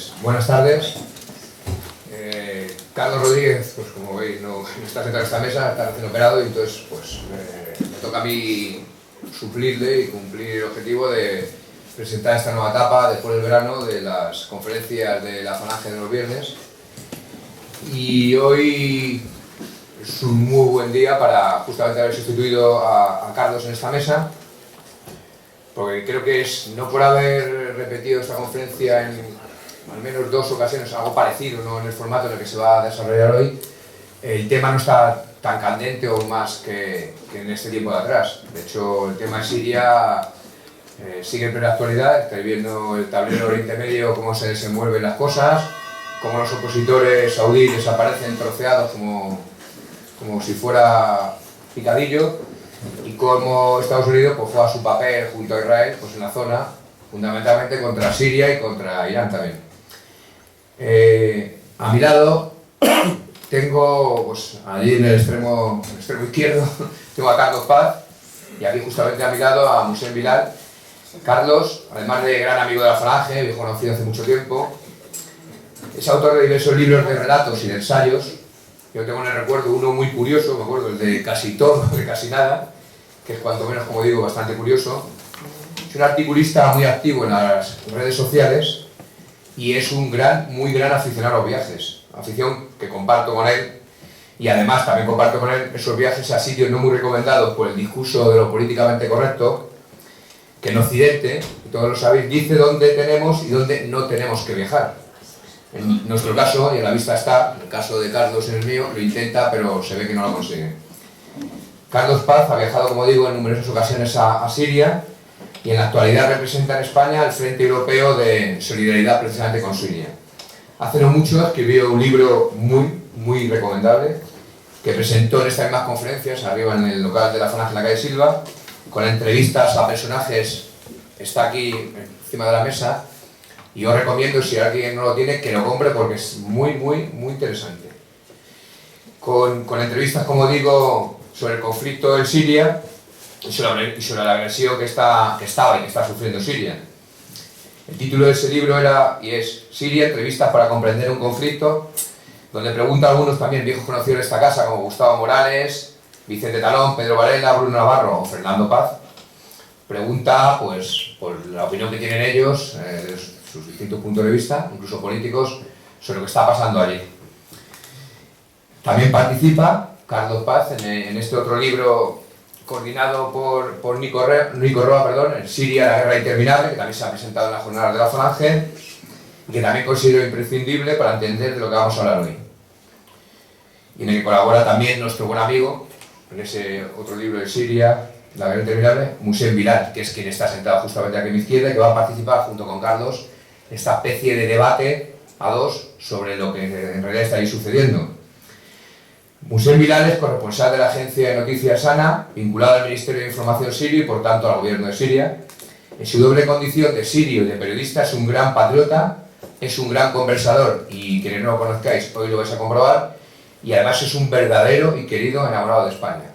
Pues buenas tardes. Carlos Rodríguez, pues como veis, no está sentado en esta mesa, está recién operado y entonces pues me toca a mí suplirle y cumplir el objetivo de presentar esta nueva etapa después del verano de las conferencias de la Falange de los viernes. Y hoy es un muy buen día para justamente haber sustituido a Carlos en esta mesa, porque creo que es, no por haber repetido esta conferencia en al menos dos ocasiones, algo parecido, ¿no?, en el formato en el que se va a desarrollar hoy, el tema no está tan candente o más que en este tiempo de atrás. De hecho, el tema de Siria sigue en plena actualidad. Estáis viendo el tablero de Oriente Medio, cómo se desenvuelven las cosas, cómo los opositores saudíes desaparecen troceados como si fuera picadillo, y cómo Estados Unidos pues, juega su papel junto a Israel pues, en la zona, fundamentalmente contra Siria y contra Irán también. A mi lado tengo, pues allí en el extremo izquierdo, tengo a Carlos Paz, y aquí justamente a mi lado a Moussem Bilal. Carlos, además de gran amigo de la Falange, viejo conocido hace mucho tiempo, es autor de diversos libros de relatos y de ensayos. Yo tengo en el recuerdo uno muy curioso, me acuerdo, el de Casi todo, de Casi nada, que es cuanto menos, como digo, bastante curioso. Es un articulista muy activo en las redes sociales y es un muy gran aficionado a los viajes, afición que comparto con él, y además también comparto con él esos viajes a sitios no muy recomendados por el discurso de lo políticamente correcto, que en Occidente, todos lo sabéis, dice dónde tenemos y dónde no tenemos que viajar. En nuestro caso, y en la vista está, en el caso de Carlos y en el mío, lo intenta, pero se ve que no lo consigue. Carlos Paz ha viajado, como digo, en numerosas ocasiones a Siria, y en la actualidad representa en España el Frente Europeo de Solidaridad precisamente con Siria. Hace no mucho escribió un libro muy recomendable, que presentó en estas mismas conferencias, arriba en el local de la Falange en la calle Silva, con entrevistas a personajes, está aquí encima de la mesa, y os recomiendo, si alguien no lo tiene, que lo compre porque es muy interesante. Con entrevistas, como digo, sobre el conflicto en Siria y sobre la agresión que estaba y que está sufriendo Siria. El título de ese libro era y es Siria, entrevistas para comprender un conflicto, donde pregunta a algunos también viejos conocidos de esta casa, como Gustavo Morales, Vicente Talón, Pedro Varela, Bruno Navarro o Fernando Paz. Pregunta pues por la opinión que tienen ellos, sus distintos puntos de vista, incluso políticos, sobre lo que está pasando allí. También participa Carlos Paz en este otro libro coordinado por Nico Roa, el Siria, la guerra interminable, que también se ha presentado en las jornadas de la Falange y que también considero imprescindible para entender de lo que vamos a hablar hoy. Y en el que colabora también nuestro buen amigo, en ese otro libro de Siria, la guerra interminable, Moussem Bilal, que es quien está sentado justamente aquí a mi izquierda y que va a participar junto con Carlos en esta especie de debate a dos sobre lo que en realidad está ahí sucediendo. Moussem Bilal es corresponsal de la agencia de noticias ANA, vinculado al Ministerio de Información sirio y por tanto al gobierno de Siria. En su doble condición de sirio y de periodista es un gran patriota, es un gran conversador y quienes no lo conozcáis hoy lo vais a comprobar, y además es un verdadero y querido enamorado de España.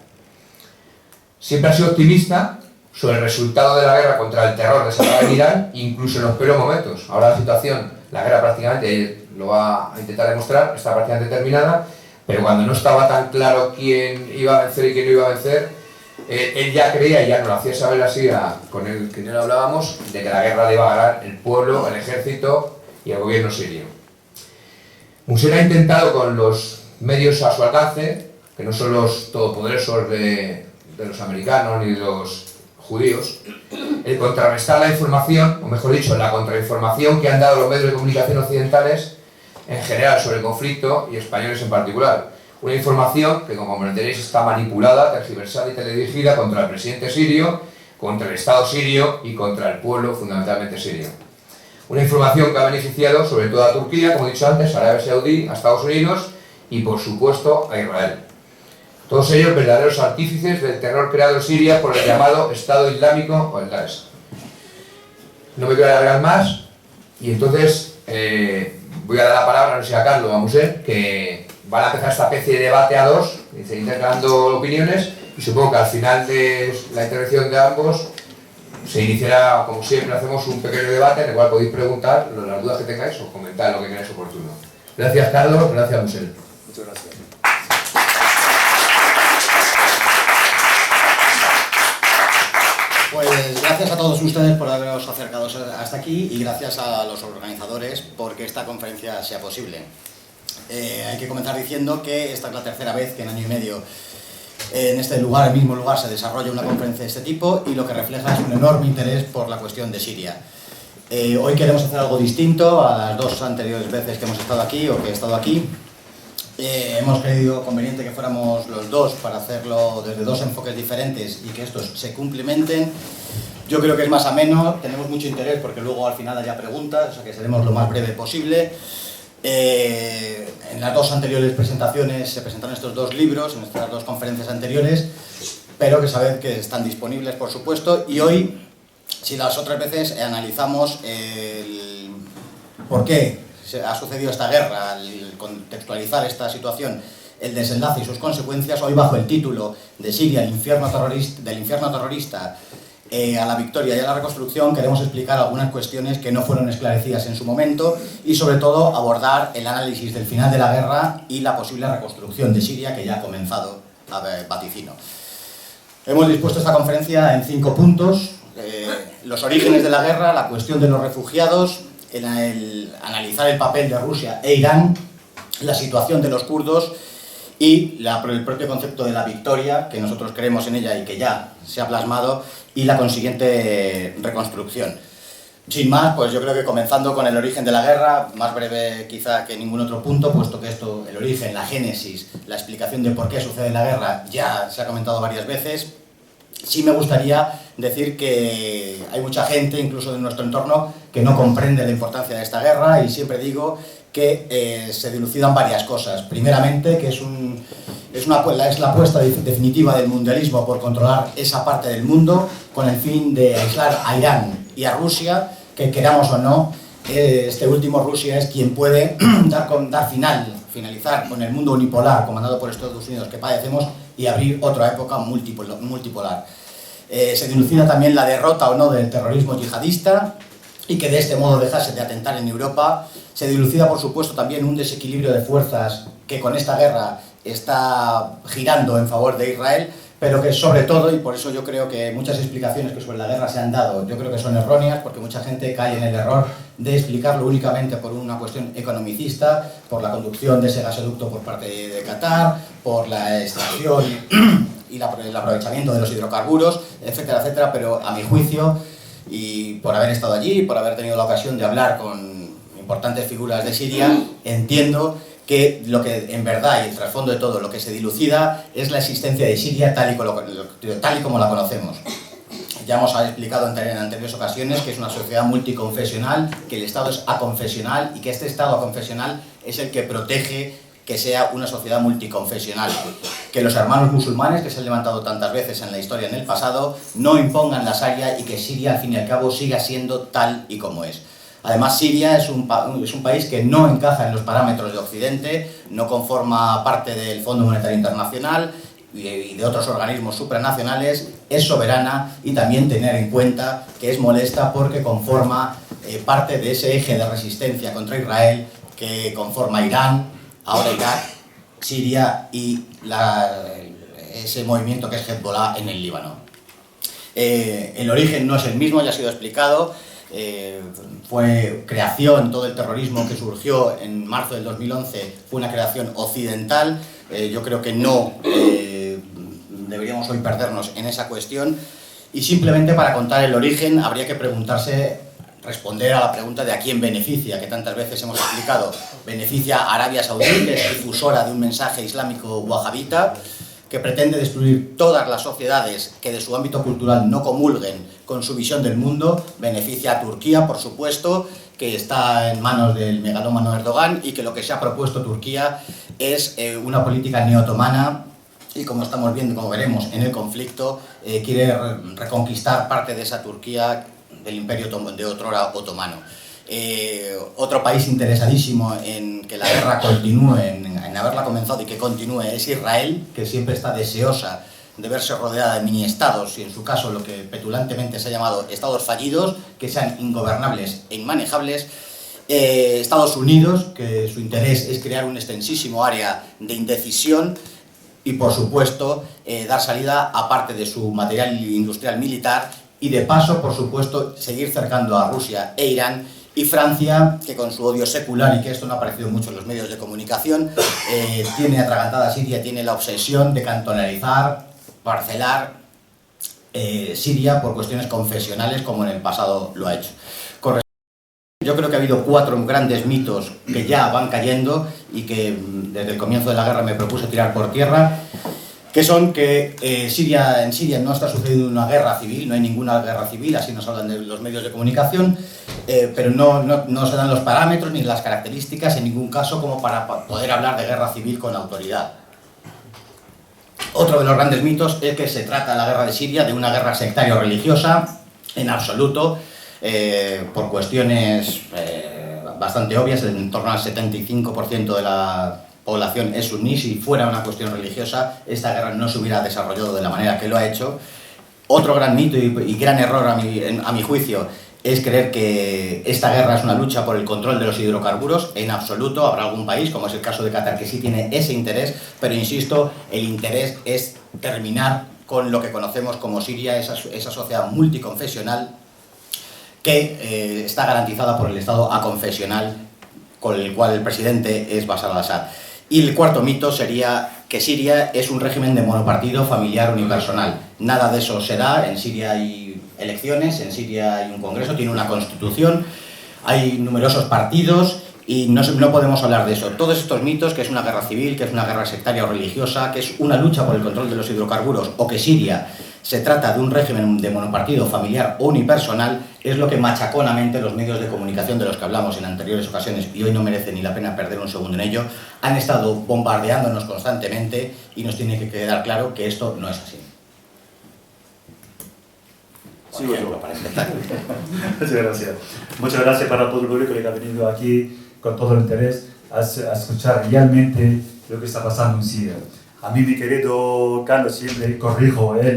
Siempre ha sido optimista sobre el resultado de la guerra contra el terror desatado en Irán, incluso en los peores momentos. Ahora la situación, la guerra prácticamente, lo va a intentar demostrar, está prácticamente terminada, pero cuando no estaba tan claro quién iba a vencer y quién no iba a vencer, él ya creía, y ya nos lo hacía saber así con el que no hablábamos, de que la guerra le iba a ganar el pueblo, el ejército y el gobierno sirio. Moussem ha intentado con los medios a su alcance, que no son los todopoderosos de los americanos ni de los judíos, el contrarrestar la información, o mejor dicho, la contrainformación que han dado los medios de comunicación occidentales en general sobre el conflicto y españoles en particular. Una información que, como comprenderéis, está manipulada, tergiversada y teledirigida contra el presidente sirio, contra el Estado sirio y contra el pueblo fundamentalmente sirio. Una información que ha beneficiado sobre todo a Turquía, como he dicho antes, a Arabia Saudí, a Estados Unidos y, por supuesto, a Israel. Todos ellos verdaderos artífices del terror creado en Siria por el llamado Estado Islámico o el Daesh. No me quiero alargar más y entonces voy a dar la palabra, no sé, a Carlos o a Moussem, que van a empezar esta especie de debate a dos, intercambiando opiniones, y supongo que al final de la intervención de ambos se iniciará, como siempre hacemos, un pequeño debate en el cual podéis preguntar las dudas que tengáis o comentar lo que queráis oportuno. Gracias, Carlos. Gracias, Musel. Muchas gracias. Pues gracias a todos ustedes por haberos acercado hasta aquí y gracias a los organizadores porque esta conferencia sea posible. Hay que comenzar diciendo que esta es la tercera vez que en año y medio en este lugar, el mismo lugar, se desarrolla una conferencia de este tipo y lo que refleja es un enorme interés por la cuestión de Siria. Hoy queremos hacer algo distinto a las dos anteriores veces que hemos estado aquí o que he estado aquí. Hemos creído conveniente que fuéramos los dos para hacerlo desde dos enfoques diferentes y que estos se complementen. Yo creo que es más ameno, tenemos mucho interés porque luego al final haya preguntas, o sea que seremos lo más breve posible. En las dos anteriores presentaciones se presentaron estos dos libros, en estas dos conferencias anteriores, pero que sabed que están disponibles, por supuesto, y hoy, si las otras veces analizamos el por qué ha sucedido esta guerra, el contextualizar esta situación, el desenlace y sus consecuencias, hoy bajo el título de Siria, del infierno terrorista a la victoria y a la reconstrucción, queremos explicar algunas cuestiones que no fueron esclarecidas en su momento y sobre todo abordar el análisis del final de la guerra y la posible reconstrucción de Siria que ya ha comenzado a vaticino. Hemos dispuesto esta conferencia en 5 puntos: los orígenes de la guerra, la cuestión de los refugiados, el analizar el papel de Rusia e Irán, la situación de los kurdos y el propio concepto de la victoria, que nosotros creemos en ella y que ya se ha plasmado, y la consiguiente reconstrucción. Sin más, pues yo creo que comenzando con el origen de la guerra, más breve quizá que ningún otro punto, puesto que esto, el origen, la génesis, la explicación de por qué sucede la guerra, ya se ha comentado varias veces. Sí me gustaría decir que hay mucha gente, incluso de nuestro entorno, que no comprende la importancia de esta guerra y siempre digo que se dilucidan varias cosas. Primeramente, que es la apuesta definitiva del mundialismo por controlar esa parte del mundo con el fin de aislar a Irán y a Rusia, que queramos o no, este último Rusia es quien puede finalizar con el mundo unipolar comandado por Estados Unidos que padecemos y abrir otra época multipolar. Se dilucida también la derrota o no del terrorismo yihadista y que de este modo dejase de atentar en Europa. Se dilucida, por supuesto, también un desequilibrio de fuerzas que con esta guerra está girando en favor de Israel, pero que sobre todo, y por eso yo creo que muchas explicaciones que sobre la guerra se han dado, yo creo que son erróneas, porque mucha gente cae en el error de explicarlo únicamente por una cuestión economicista, por la conducción de ese gasoducto por parte de Qatar, por la extracción y el aprovechamiento de los hidrocarburos, etcétera, etcétera, pero a mi juicio, y por haber estado allí, por haber tenido la ocasión de hablar con importantes figuras de Siria, entiendo que lo que en verdad y el trasfondo de todo lo que se dilucida es la existencia de Siria tal y como la conocemos. Ya hemos explicado en anteriores ocasiones que es una sociedad multiconfesional, que el Estado es aconfesional y que este Estado aconfesional es el que protege que sea una sociedad multiconfesional, que los hermanos musulmanes que se han levantado tantas veces en la historia en el pasado no impongan la Sharia y que Siria al fin y al cabo siga siendo tal y como es. Además, Siria es un país que no encaja en los parámetros de Occidente, no conforma parte del Fondo Monetario Internacional y de otros organismos supranacionales, es soberana y también tener en cuenta que es molesta porque conforma parte de ese eje de resistencia contra Israel que conforma Irán, ahora Irak, Siria y ese movimiento que es Hezbollah en el Líbano. El origen no es el mismo, ya ha sido explicado. Fue creación, todo el terrorismo que surgió en marzo del 2011 fue una creación occidental. Yo creo que no deberíamos hoy perdernos en esa cuestión y simplemente para contar el origen habría que responder a la pregunta de a quién beneficia, que tantas veces hemos explicado. Beneficia a Arabia Saudí, que es difusora de un mensaje islámico wahabita, que pretende destruir todas las sociedades que de su ámbito cultural no comulguen con su visión del mundo. Beneficia a Turquía, por supuesto, que está en manos del megalómano Erdogan y que lo que se ha propuesto Turquía es una política neotomana y como estamos viendo, como veremos en el conflicto, quiere reconquistar parte de esa Turquía del imperio de otrora otomano. Otro país interesadísimo en que la guerra continúe, en haberla comenzado y que continúe, es Israel, que siempre está deseosa de verse rodeada de mini-estados, y en su caso lo que petulantemente se ha llamado estados fallidos, que sean ingobernables e inmanejables. Estados Unidos, que su interés es crear un extensísimo área de indecisión y, por supuesto, dar salida a parte de su material industrial militar y, de paso, por supuesto, seguir cercando a Rusia e Irán. Y Francia, que con su odio secular, y que esto no ha aparecido mucho en los medios de comunicación, tiene atragantada a Siria, tiene la obsesión de cantonalizar, parcelar Siria por cuestiones confesionales, como en el pasado lo ha hecho. Yo creo que ha habido 4 grandes mitos que ya van cayendo y que desde el comienzo de la guerra me propuse tirar por tierra, que son que en Siria no está sucediendo una guerra civil, no hay ninguna guerra civil, así nos hablan de los medios de comunicación, pero no se dan los parámetros ni las características en ningún caso como para poder hablar de guerra civil con autoridad. Otro de los grandes mitos es que se trata la guerra de Siria de una guerra sectario-religiosa, en absoluto. Por cuestiones bastante obvias, en torno al 75% de la población es suní. Si fuera una cuestión religiosa, esta guerra no se hubiera desarrollado de la manera que lo ha hecho. Otro gran mito y gran error a mi juicio es creer que esta guerra es una lucha por el control de los hidrocarburos. En absoluto. Habrá algún país, como es el caso de Qatar, que sí tiene ese interés, pero insisto, el interés es terminar con lo que conocemos como Siria, esa sociedad multiconfesional que está garantizada por el Estado aconfesional con el cual el presidente es Bashar al-Assad. Y el cuarto mito sería que Siria es un régimen de monopartido familiar unipersonal. Nada de eso se da. En Siria hay elecciones, en Siria hay un congreso, tiene una constitución, hay numerosos partidos y no podemos hablar de eso. Todos estos mitos, que es una guerra civil, que es una guerra sectaria o religiosa, que es una lucha por el control de los hidrocarburos, o que Siria se trata de un régimen de monopartido familiar o unipersonal, es lo que machaconamente los medios de comunicación de los que hablamos en anteriores ocasiones, y hoy no merece ni la pena perder un segundo en ello, han estado bombardeándonos constantemente, y nos tiene que quedar claro que esto no es así. Por ejemplo, para empezar. Muchas gracias. Muchas gracias para todo el público que ha venido aquí con todo el interés a escuchar realmente lo que está pasando en Siria. A mí, mi querido Carlos, siempre él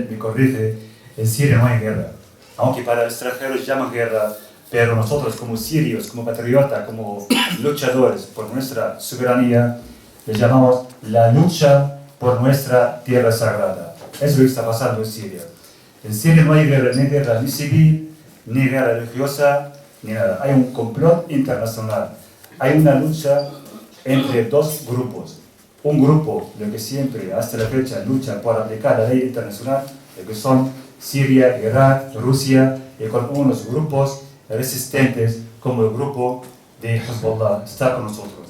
me corrige, en Siria no hay guerra. Aunque para extranjeros llaman guerra, pero nosotros como sirios, como patriotas, como luchadores por nuestra soberanía, le llamamos la lucha por nuestra tierra sagrada. Eso es lo que está pasando en Siria. En Siria no hay guerra ni civil, ni guerra religiosa, ni nada. Hay un complot internacional. Hay una lucha entre dos grupos. Un grupo, lo que siempre hasta la fecha lucha por aplicar la ley internacional, lo que son Siria, Irak, Rusia, y con unos grupos resistentes como el grupo de Hezbollah está con nosotros.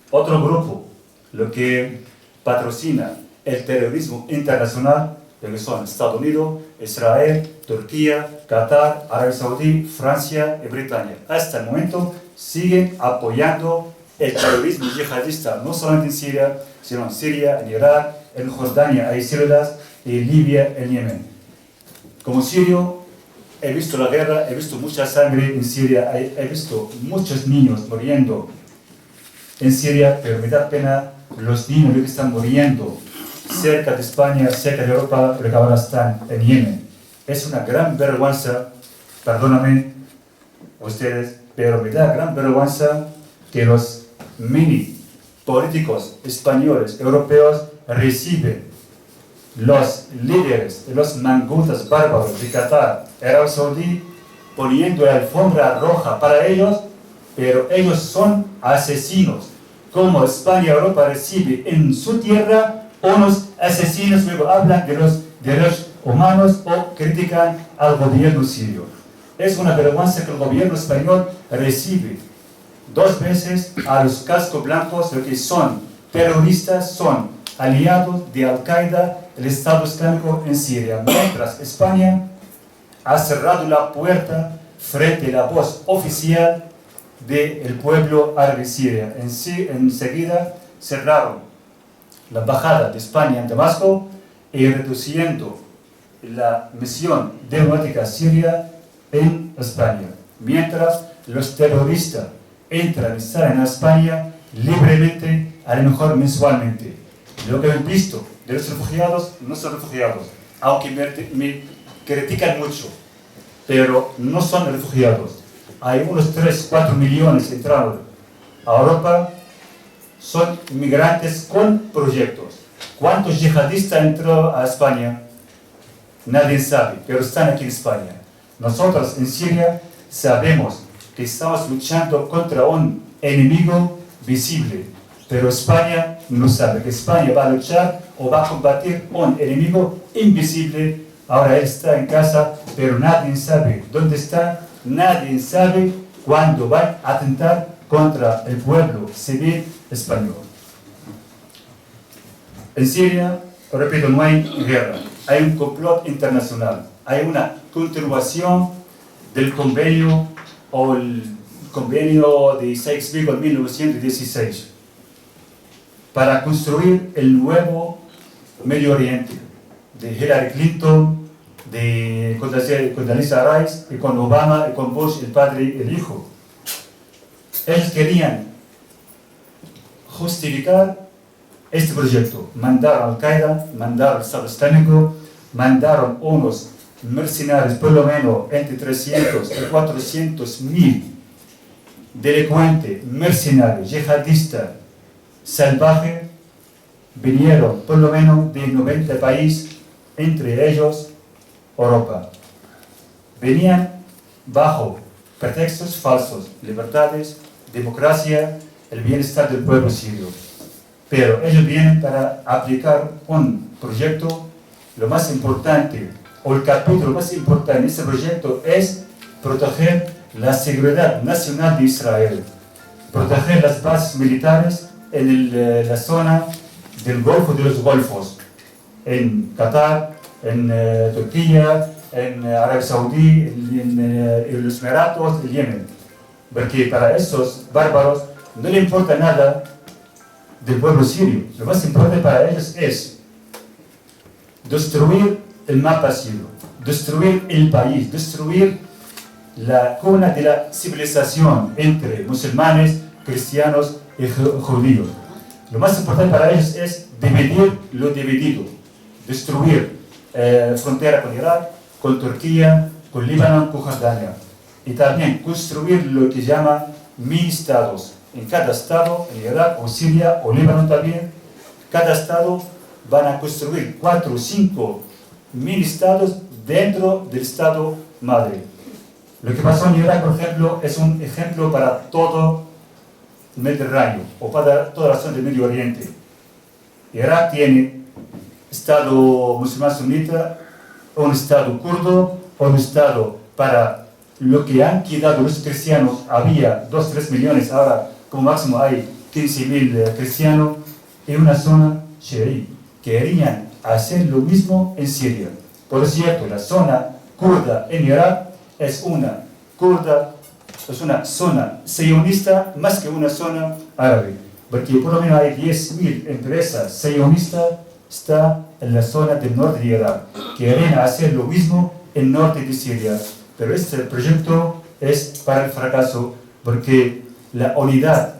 Otro grupo, lo que patrocina el terrorismo internacional, lo que son Estados Unidos, Israel, Turquía, Qatar, Arabia Saudí, Francia y Britania. Hasta el momento siguen apoyando el terrorismo yihadista, no solamente en Siria, sino en Siria, en Irak, en Jordania hay células, y en Libia, en Yemen. Como sirio, he visto la guerra, he visto mucha sangre en Siria, he visto muchos niños muriendo en Siria, pero me da pena los niños que están muriendo cerca de España, cerca de Europa, pero que ahora están en Yemen. Es una gran vergüenza, perdóname ustedes, pero me da gran vergüenza que los mini políticos españoles, europeos, reciben los líderes de los mangutas bárbaros de Qatar, Arabia Saudí, poniendo la alfombra roja para ellos, pero ellos son asesinos. Como España y Europa recibe en su tierra unos asesinos, luego hablan de los derechos humanos o critican al gobierno sirio. Es una vergüenza que el gobierno español recibe 2 veces a los cascos blancos, lo que son terroristas, son aliados de Al-Qaeda, el Estado Islámico en Siria, mientras España ha cerrado la puerta frente a la voz oficial del pueblo árabe siria. Enseguida cerraron la embajada de España en Damasco y reduciendo la misión diplomática siria en España, mientras los terroristas entran y salen a España libremente, a lo mejor mensualmente. Lo que he visto de los refugiados no son refugiados, aunque me critican mucho, pero no son refugiados. Hay unos 3-4 millones entrados a Europa, son migrantes con proyectos. ¿Cuántos yihadistas entró a España? Nadie sabe, pero están aquí en España. Nosotros en Siria sabemos que estamos luchando contra un enemigo visible, pero España no sabe que España va a luchar o va a combatir un enemigo invisible. Ahora él está en casa, pero nadie sabe dónde está, nadie sabe cuándo van a atentar contra el pueblo civil español. En Siria, repito, no hay guerra, hay un complot internacional, hay una continuación del convenio o el convenio de Sykes-Picot en 1916 para construir el nuevo Medio Oriente, de Hillary Clinton, de Condoleezza Rice, y con Obama, y con Bush, el padre y el hijo. Ellos querían justificar este proyecto. Mandaron a Al-Qaeda, mandaron al Estado Islámico, mandaron unos mercenarios, por lo menos entre 300 y 400 mil delincuentes, mercenarios, yihadistas, salvajes, vinieron por lo menos de 90 países, entre ellos Europa. Venían bajo pretextos falsos, libertades, democracia, el bienestar del pueblo sirio. Pero ellos vienen para aplicar un proyecto, lo más importante, o el capítulo más importante de este proyecto es proteger la seguridad nacional de Israel, proteger las bases militares en la zona del Golfo de los Golfos, en Qatar, en Turquía, en Arabia Saudí, en los Emiratos, en Yemen. Porque para estos bárbaros no le importa nada del pueblo sirio. Lo más importante para ellos es destruir el mapa sirio, destruir el país, destruir la cuna de la civilización entre musulmanes, cristianos y judíos. Lo más importante para ellos es dividir lo dividido, destruir frontera con Irak, con Turquía, con Líbano, con Jordania, y también construir lo que llama mini estados. En cada estado, en Irak o Siria o Líbano también, cada estado van a construir 4 o 5 mini estados dentro del estado madre. Lo que pasó en Irak, por ejemplo, es un ejemplo para todo el Mediterráneo o para toda la zona del Medio Oriente. Irak tiene estado musulmán sunita, un estado kurdo, un estado para lo que han quedado los cristianos. Había 2-3 millones, ahora como máximo hay 15.000 cristianos, y una zona chií. Querían hacer lo mismo en Siria. Por cierto, la zona kurda en Irak es una zona sionista más que una zona árabe, porque por lo menos hay 10.000 empresas sionistas está en la zona del norte de Irak. Quieren hacer lo mismo en el norte de Siria, pero este proyecto es para el fracaso, porque la unidad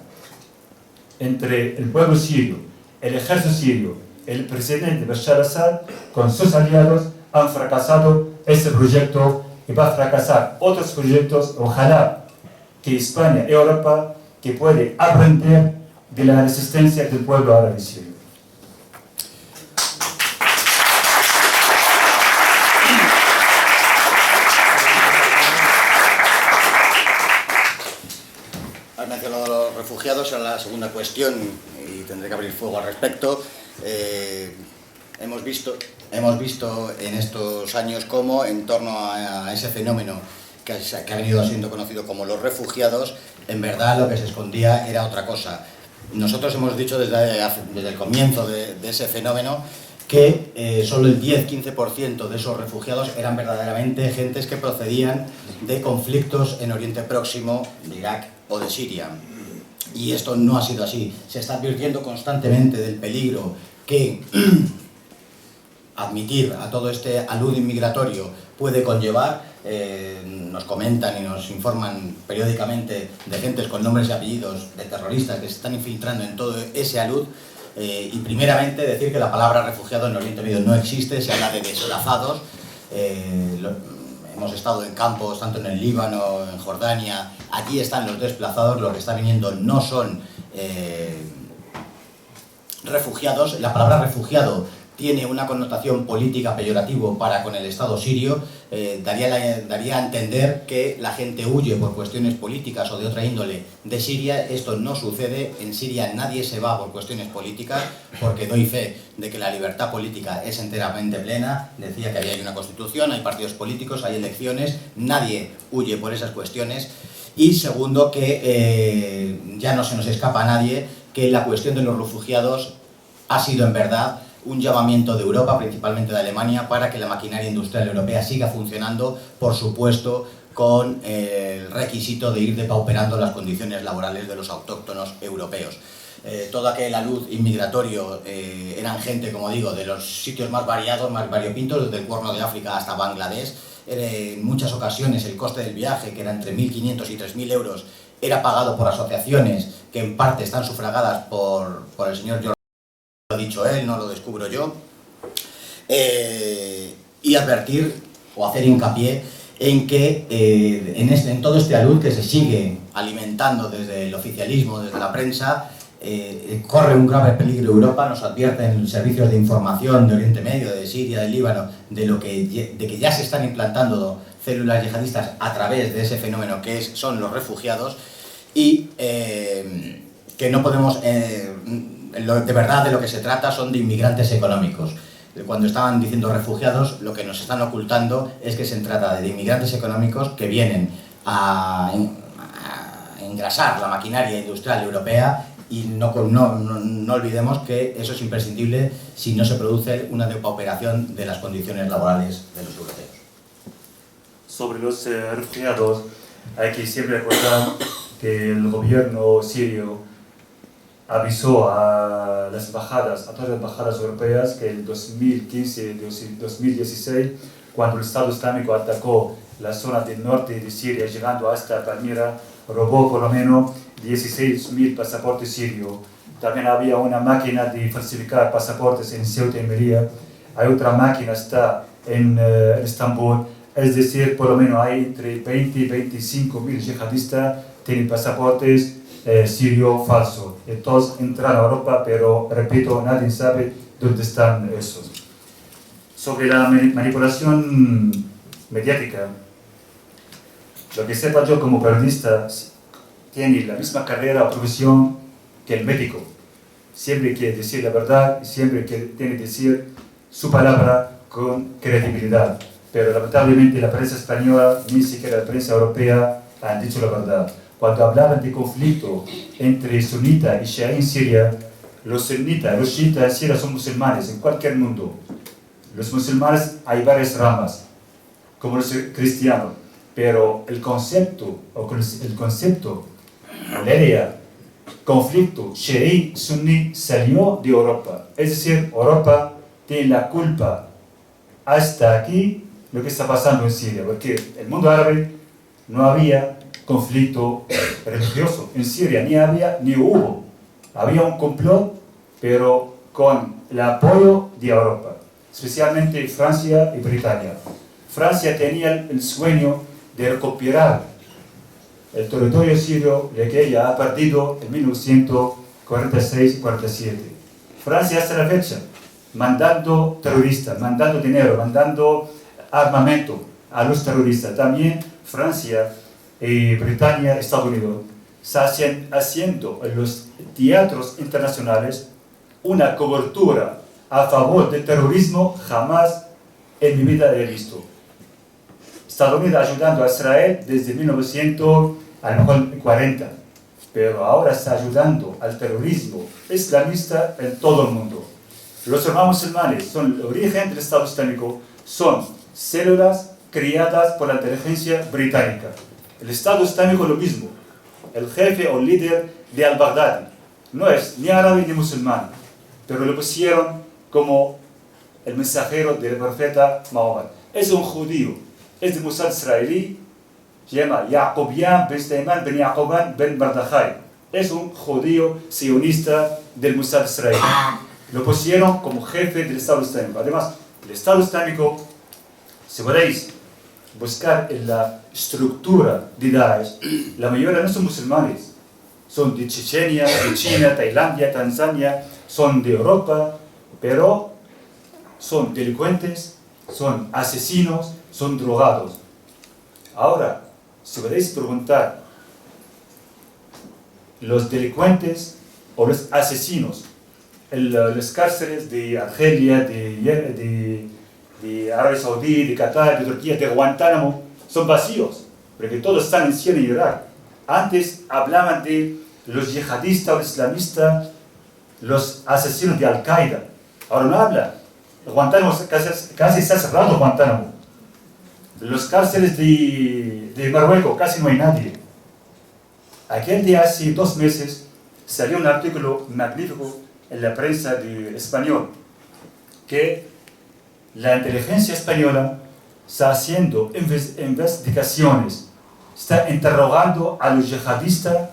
entre el pueblo sirio, el ejército sirio, el presidente Bashar al-Assad con sus aliados han fracasado este proyecto, y va a fracasar otros proyectos. Ojalá que España y Europa que puede aprender de la resistencia del pueblo árabe sirio. Has mencionado a los refugiados, en la segunda cuestión, y tendré que abrir fuego al respecto. Hemos visto en estos años cómo, en torno a ese fenómeno que ha venido siendo conocido como los refugiados, en verdad lo que se escondía era otra cosa. Nosotros hemos dicho desde el comienzo de ese fenómeno que solo el 10-15% de esos refugiados eran verdaderamente gentes que procedían de conflictos en Oriente Próximo, de Irak o de Siria. Y esto no ha sido así. Se está advirtiendo constantemente del peligro que admitir a todo este alud inmigratorio puede conllevar. Nos comentan y nos informan periódicamente de gentes con nombres y apellidos de terroristas que se están infiltrando en todo ese alud, Y primeramente decir que la palabra refugiado en Oriente Medio no existe, se habla de desplazados. Hemos estado en campos tanto en el Líbano, en Jordania, allí están los desplazados, lo que está viniendo no son refugiados. La palabra refugiado tiene una connotación política peyorativo para con el Estado sirio, daría a entender que la gente huye por cuestiones políticas o de otra índole de Siria. Esto no sucede, en Siria nadie se va por cuestiones políticas, porque doy fe de que la libertad política es enteramente plena. Decía que hay una constitución, hay partidos políticos, hay elecciones, nadie huye por esas cuestiones. Y segundo, que ya no se nos escapa a nadie que la cuestión de los refugiados ha sido en verdad un llamamiento de Europa, principalmente de Alemania, para que la maquinaria industrial europea siga funcionando, por supuesto, con el requisito de ir depauperando las condiciones laborales de los autóctonos europeos. Todo aquel alud inmigratorio eran gente, como digo, de los sitios más variados, más variopintos, desde el Cuerno de África hasta Bangladesh. En muchas ocasiones el coste del viaje, que era entre 1.500 y 3.000 euros, era pagado por asociaciones que en parte están sufragadas por el señor Jordan. Lo ha dicho él, no lo descubro yo. Y advertir o hacer hincapié en que en todo este alud que se sigue alimentando desde el oficialismo, desde la prensa, corre un grave peligro Europa. Nos advierten servicios de información de Oriente Medio, de Siria, del Líbano, de que ya se están implantando células yihadistas a través de ese fenómeno que son los refugiados, y que no podemos... de verdad de lo que se trata son de inmigrantes económicos. Cuando estaban diciendo refugiados, lo que nos están ocultando es que se trata de inmigrantes económicos que vienen a engrasar la maquinaria industrial europea, y no olvidemos que eso es imprescindible si no se produce una depauperación de las condiciones laborales de los europeos. Sobre los refugiados, hay que siempre recordar que el gobierno sirio avisó a las embajadas, a todas las embajadas europeas, que en 2015-2016, cuando el Estado Islámico atacó la zona del norte de Siria, llegando hasta Palmira, robó por lo menos 16.000 pasaportes sirios. También había una máquina de falsificar pasaportes en Ceuta y Melilla. Hay otra máquina, está en Estambul. Es decir, por lo menos hay entre 20 y 25.000 yihadistas tienen pasaportes sirio falso. Todos entran a Europa, pero repito, nadie sabe dónde están esos. Sobre la manipulación mediática, lo que sepa yo como periodista, tiene la misma carrera o profesión que el médico. Siempre quiere decir la verdad y siempre tiene que decir su palabra con credibilidad. Pero lamentablemente la prensa española, ni siquiera la prensa europea, han dicho la verdad. Cuando hablaban de conflicto entre sunita y shia en Siria, los sunitas, los chiitas en Siria son musulmanes en cualquier mundo. Los musulmanes hay varias ramas, como los cristianos, pero el concepto, la idea, conflicto chií-suní salió de Europa. Es decir, Europa tiene la culpa hasta aquí lo que está pasando en Siria, porque el mundo árabe no había conflicto religioso en Siria, ni había ni hubo. Había un complot, pero con el apoyo de Europa, especialmente Francia y Britania. Francia tenía el sueño de recuperar el territorio sirio que ella ha perdido en 1946-47. Francia hasta la fecha, mandando terroristas, mandando dinero, mandando armamento a los terroristas. También Francia y Britania, Estados Unidos, están haciendo en los teatros internacionales una cobertura a favor del terrorismo jamás en mi vida he visto. Estados Unidos ayudando a Israel desde 1940, pero ahora está ayudando al terrorismo islamista en todo el mundo. Los hermanos musulmanes son el origen del Estado Islámico, son células criadas por la inteligencia británica. El Estado Islámico es lo mismo. El jefe o líder de al-Baghdadi no es ni árabe ni musulmán, pero lo pusieron como el mensajero del profeta Mahoma. Es un judío, es de Mossad israelí, se llama Yaqubian ben Sulaiman ben Yaquban ben Bardajai. es un judío sionista del Mossad israelí. Lo pusieron como jefe del Estado Islámico. Además, el Estado Islámico, si podéis buscar en la estructura de Daesh, la mayoría no son musulmanes. Son de Chechenia, de China, Tailandia, Tanzania, son de Europa, pero son delincuentes, son asesinos, son drogados. Ahora, si podéis preguntar, los delincuentes o los asesinos en las cárceles de Argelia, de Arabia Saudí, de Qatar, de Turquía, de Guantánamo, son vacíos, porque todos están en Siria y Irak. Antes hablaban de los yihadistas o islamistas, los asesinos de Al-Qaeda. Ahora no habla. Guantánamo casi está cerrado, Guantánamo. Los cárceles de Marruecos casi no hay nadie. Aquel día, hace 2 meses, salió un artículo magnífico en la prensa español que la inteligencia española está haciendo investigaciones, está interrogando a los yihadistas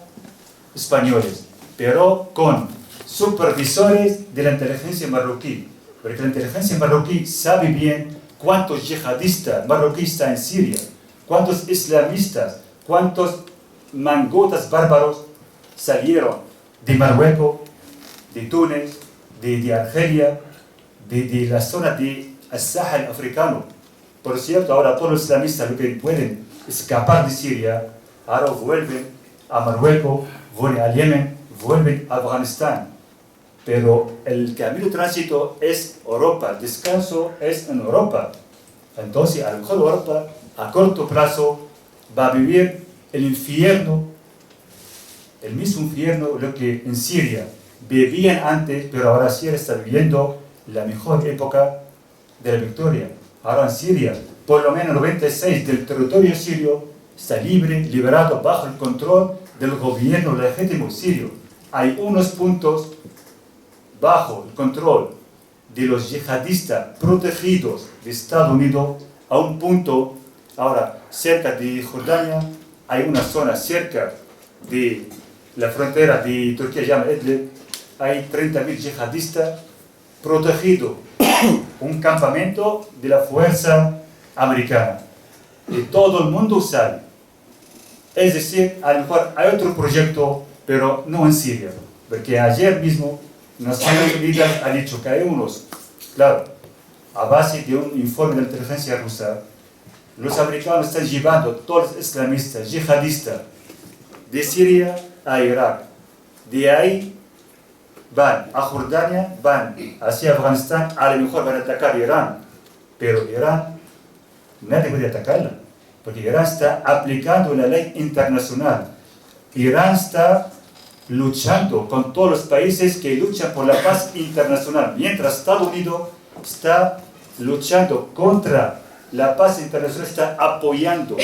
españoles, pero con supervisores de la inteligencia marroquí, porque la inteligencia marroquí sabe bien cuántos yihadistas marroquíes están en Siria, cuántos islamistas, cuántos mangotas bárbaros salieron de Marruecos, de Túnez, de Argelia, de la zona del Sahel africano. Por cierto, ahora todos los islamistas que pueden escapar de Siria, ahora vuelven a Marruecos, vuelven a Yemen, vuelven a Afganistán. Pero el camino de tránsito es Europa, el descanso es en Europa. Entonces, a lo mejor Europa, a corto plazo, va a vivir el infierno, el mismo infierno, lo que en Siria vivían antes, pero ahora Siria está viviendo la mejor época de la victoria. Ahora en Siria, por lo menos 96% del territorio sirio está libre, liberado, bajo el control del gobierno legítimo sirio. Hay unos puntos bajo el control de los yihadistas protegidos de Estados Unidos, a un punto, ahora cerca de Jordania, hay una zona cerca de la frontera de Turquía, llama Idlib, hay 30.000 yihadistas protegidos, un campamento de la fuerza americana, y todo el mundo sabe. Es decir, a lo mejor hay otro proyecto, pero no en Siria, porque ayer mismo Naciones Unidas ha dicho que hay unos, claro, a base de un informe de la inteligencia rusa, los americanos están llevando todos los islamistas, yihadistas, de Siria a Irak. De ahí van a Jordania, van hacia Afganistán, a lo mejor van a atacar Irán. Pero Irán, nadie puede atacarla, porque Irán está aplicando la ley internacional. Irán está luchando con todos los países que luchan por la paz internacional, mientras Estados Unidos está luchando contra la paz internacional, está apoyando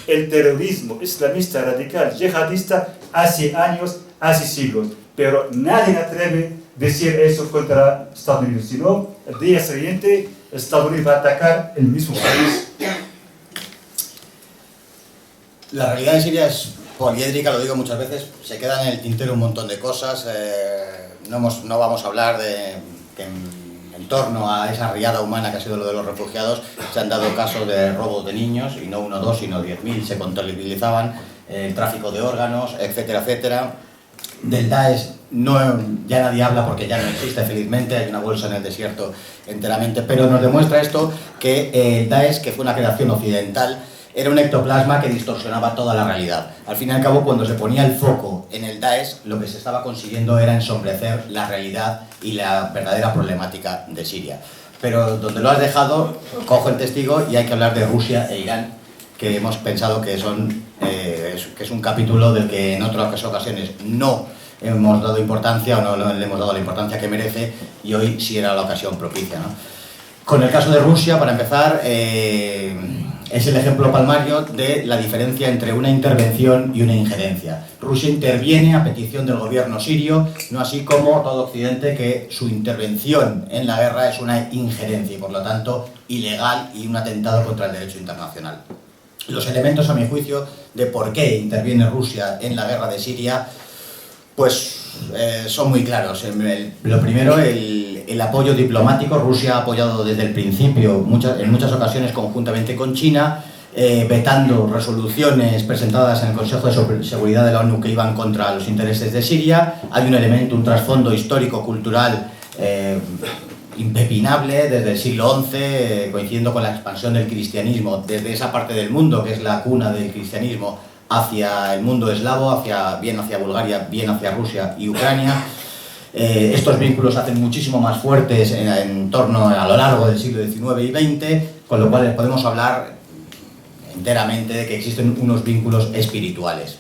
el terrorismo islamista radical yihadista hace años, hace siglos. Pero nadie atreve a decir eso contra Estados Unidos, sino el día siguiente Estados Unidos va a atacar el mismo país. La realidad en Siria es poliédrica, lo digo muchas veces, se quedan en el tintero un montón de cosas, no vamos a hablar de que en torno a esa riada humana que ha sido lo de los refugiados se han dado casos de robos de niños, y no 1 o 2, sino 10.000, se contabilizaban, el tráfico de órganos, etcétera, etcétera. Del Daesh ya nadie habla porque ya no existe, felizmente, hay una bolsa en el desierto enteramente, pero nos demuestra esto que el Daesh, que fue una creación occidental, era un ectoplasma que distorsionaba toda la realidad. Al fin y al cabo, cuando se ponía el foco en el Daesh, lo que se estaba consiguiendo era ensombrecer la realidad y la verdadera problemática de Siria. Pero donde lo has dejado, cojo el testigo y hay que hablar de Rusia e Irán, que hemos pensado que es un capítulo del que en otras ocasiones no hemos dado importancia o no le hemos dado la importancia que merece, y hoy sí era la ocasión propicia, ¿no? Con el caso de Rusia, para empezar, es el ejemplo palmario de la diferencia entre una intervención y una injerencia. Rusia interviene a petición del gobierno sirio, no así como todo Occidente, que su intervención en la guerra es una injerencia y por lo tanto ilegal y un atentado contra el derecho internacional. Los elementos, a mi juicio, de por qué interviene Rusia en la guerra de Siria Pues son muy claros. Lo primero, el apoyo diplomático. Rusia ha apoyado desde el principio, en muchas ocasiones conjuntamente con China, vetando resoluciones presentadas en el Consejo de Seguridad de la ONU que iban contra los intereses de Siria. Hay un elemento, un trasfondo histórico-cultural impepinable desde el siglo XI, coincidiendo con la expansión del cristianismo desde esa parte del mundo que es la cuna del cristianismo hacia el mundo eslavo, bien hacia Bulgaria, bien hacia Rusia y Ucrania. Estos vínculos se hacen muchísimo más fuertes en torno a lo largo del siglo XIX y XX, con lo cual podemos hablar enteramente de que existen unos vínculos espirituales.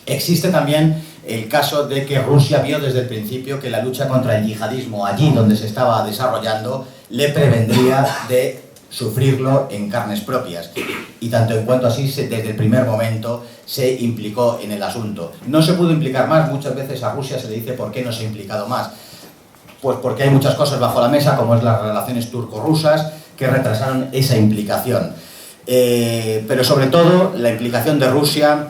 Existe también el caso de que Rusia vio desde el principio que la lucha contra el yihadismo allí donde se estaba desarrollando le prevendría de sufrirlo en carnes propias, y tanto en cuanto así desde el primer momento se implicó en el asunto. No se pudo implicar más. Muchas veces a Rusia se le dice ¿por qué no se ha implicado más? Pues porque hay muchas cosas bajo la mesa, como es las relaciones turco-rusas, que retrasaron esa implicación. Pero sobre todo la implicación de Rusia